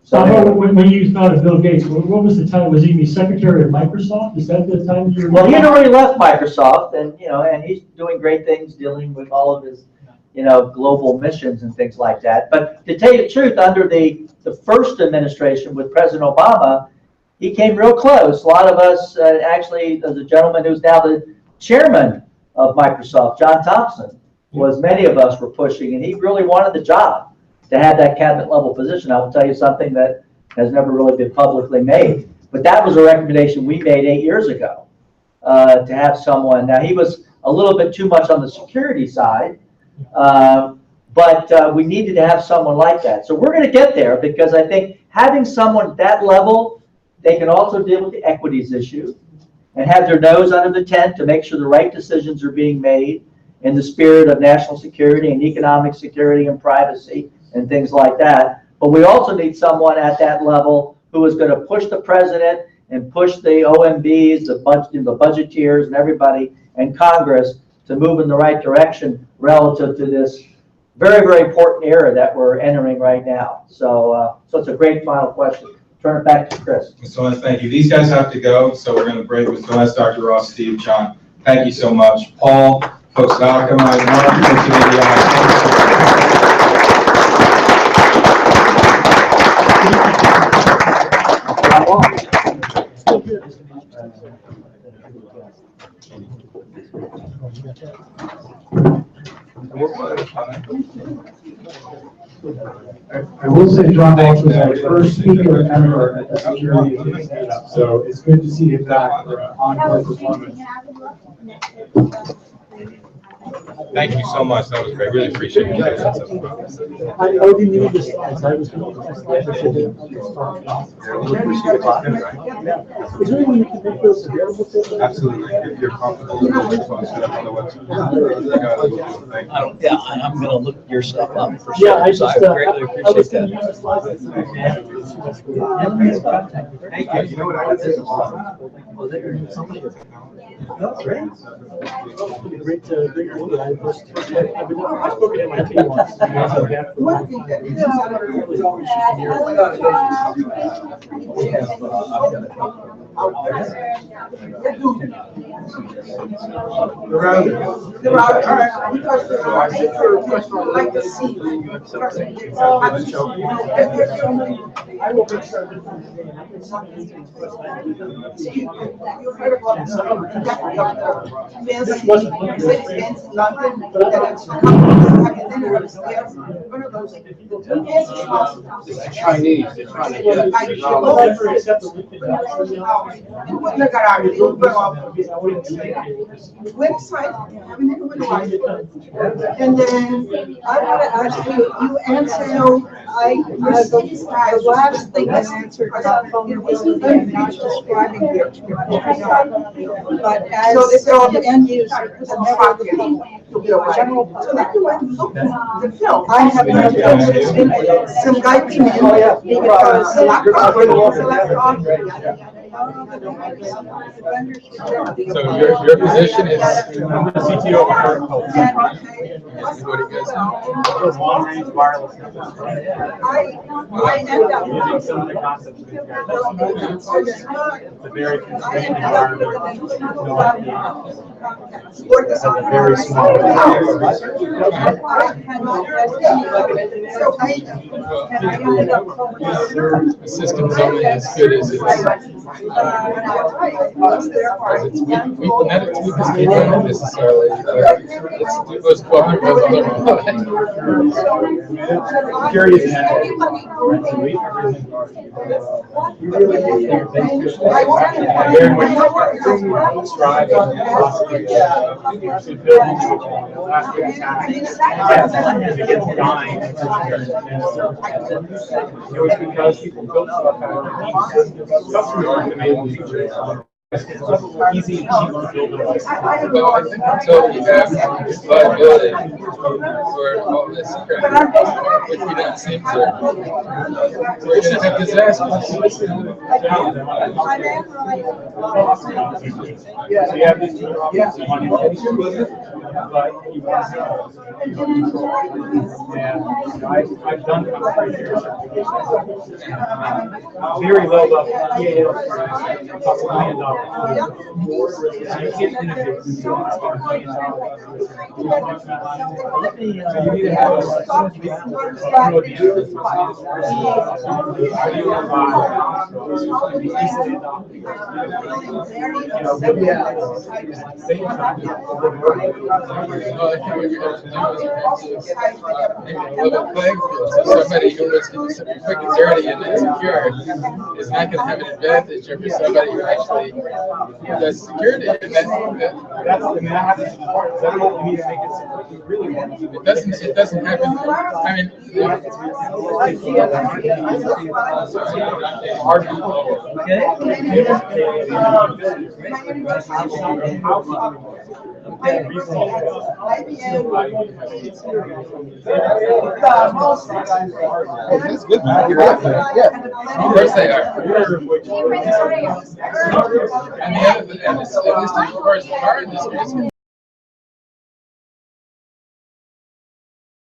So I know when you thought of Bill Gates, what was the title? Was he the secretary of Microsoft? Is that the time you were? Well, he had already left Microsoft, and, you know, and he's doing great things dealing with all of his, you know, global missions and things like that. But to tell you the truth, under the first administration with President Obama, he came real close. A lot of us, actually, there's a gentleman who's now the chairman of Microsoft, John Thompson, was many of us were pushing, and he really wanted the job to have that cabinet level position. I will tell you something that has never really been publicly made. But that was a recommendation we made 8 years ago, to have someone. Now, he was a little bit too much on the security side, but we needed to have someone like that. So we're going to get there, because I think having someone at that level, they can also deal with the equities issue and have their nose under the tent to make sure the right decisions are being made in the spirit of national security and economic security and privacy and things like that. But we also need someone at that level who is going to push the president and push the OMBs, the budgeteers and everybody and Congress to move in the right direction relative to this very, very important era that we're entering right now. So, so it's a great final question. Turn it back to Chris. Mr. Celeste, thank you. These guys have to go, so we're going to break with Celeste, Dr. Ross, Steve, John. Thank you so much. Paul, folks at Alchem, Mark, folks at ADI. I will say John Walsh was our first speaker ever at the security meetup, so it's good to see him back for an ongoing performance. Thank you so much. That was great. Really appreciate you guys. I didn't need the slides. I was going to slides. Is there any way you can make those available to us? Absolutely. If you're comfortable, you can post it up on the website. Thank you. Yeah, I'm going to look your stuff up for Yeah, I just, I greatly I was appreciate going to that. use the slides. Thank you. You know what I would say is awesome? Was there somebody? That's great. Great to bring you in. I've spoken to my team once. One thing that is Chinese, they're trying to get website, and then I want to ask you, you answered, so the last thing I answered, it wasn't not describing it, but as the end user, the general public. I have noticed some guy came in because the laptop was a laptop. So your position is CTO of I end up using some of the concepts of these guys. It's a very constrained environment. It's a very small The system's only as good as its weak connectivity not necessarily. It was covered by the Security is very much strive to build last attacks to get dying. It was because people built stuff out. Customers aren't demanding features. Easy and cheap to build devices. Well, I think until we have liability for all this crap, which we don't seem to, we're going to have disasters. So you have these two options. but he wants control. And I've done concrete certifications. Very low level, PAL, about $1 million. So you can't innovate. You don't spend $1 million. So you need to have a somebody who was quick and dirty and insecure is not going to have an advantage over somebody who actually does security. And that happens in parts. I don't know if you need to make it so you really want to. It doesn't happen. I mean, hard to It's good, man. You're out there. Yeah. Of course they are. And the other, and this, of course, the car industry is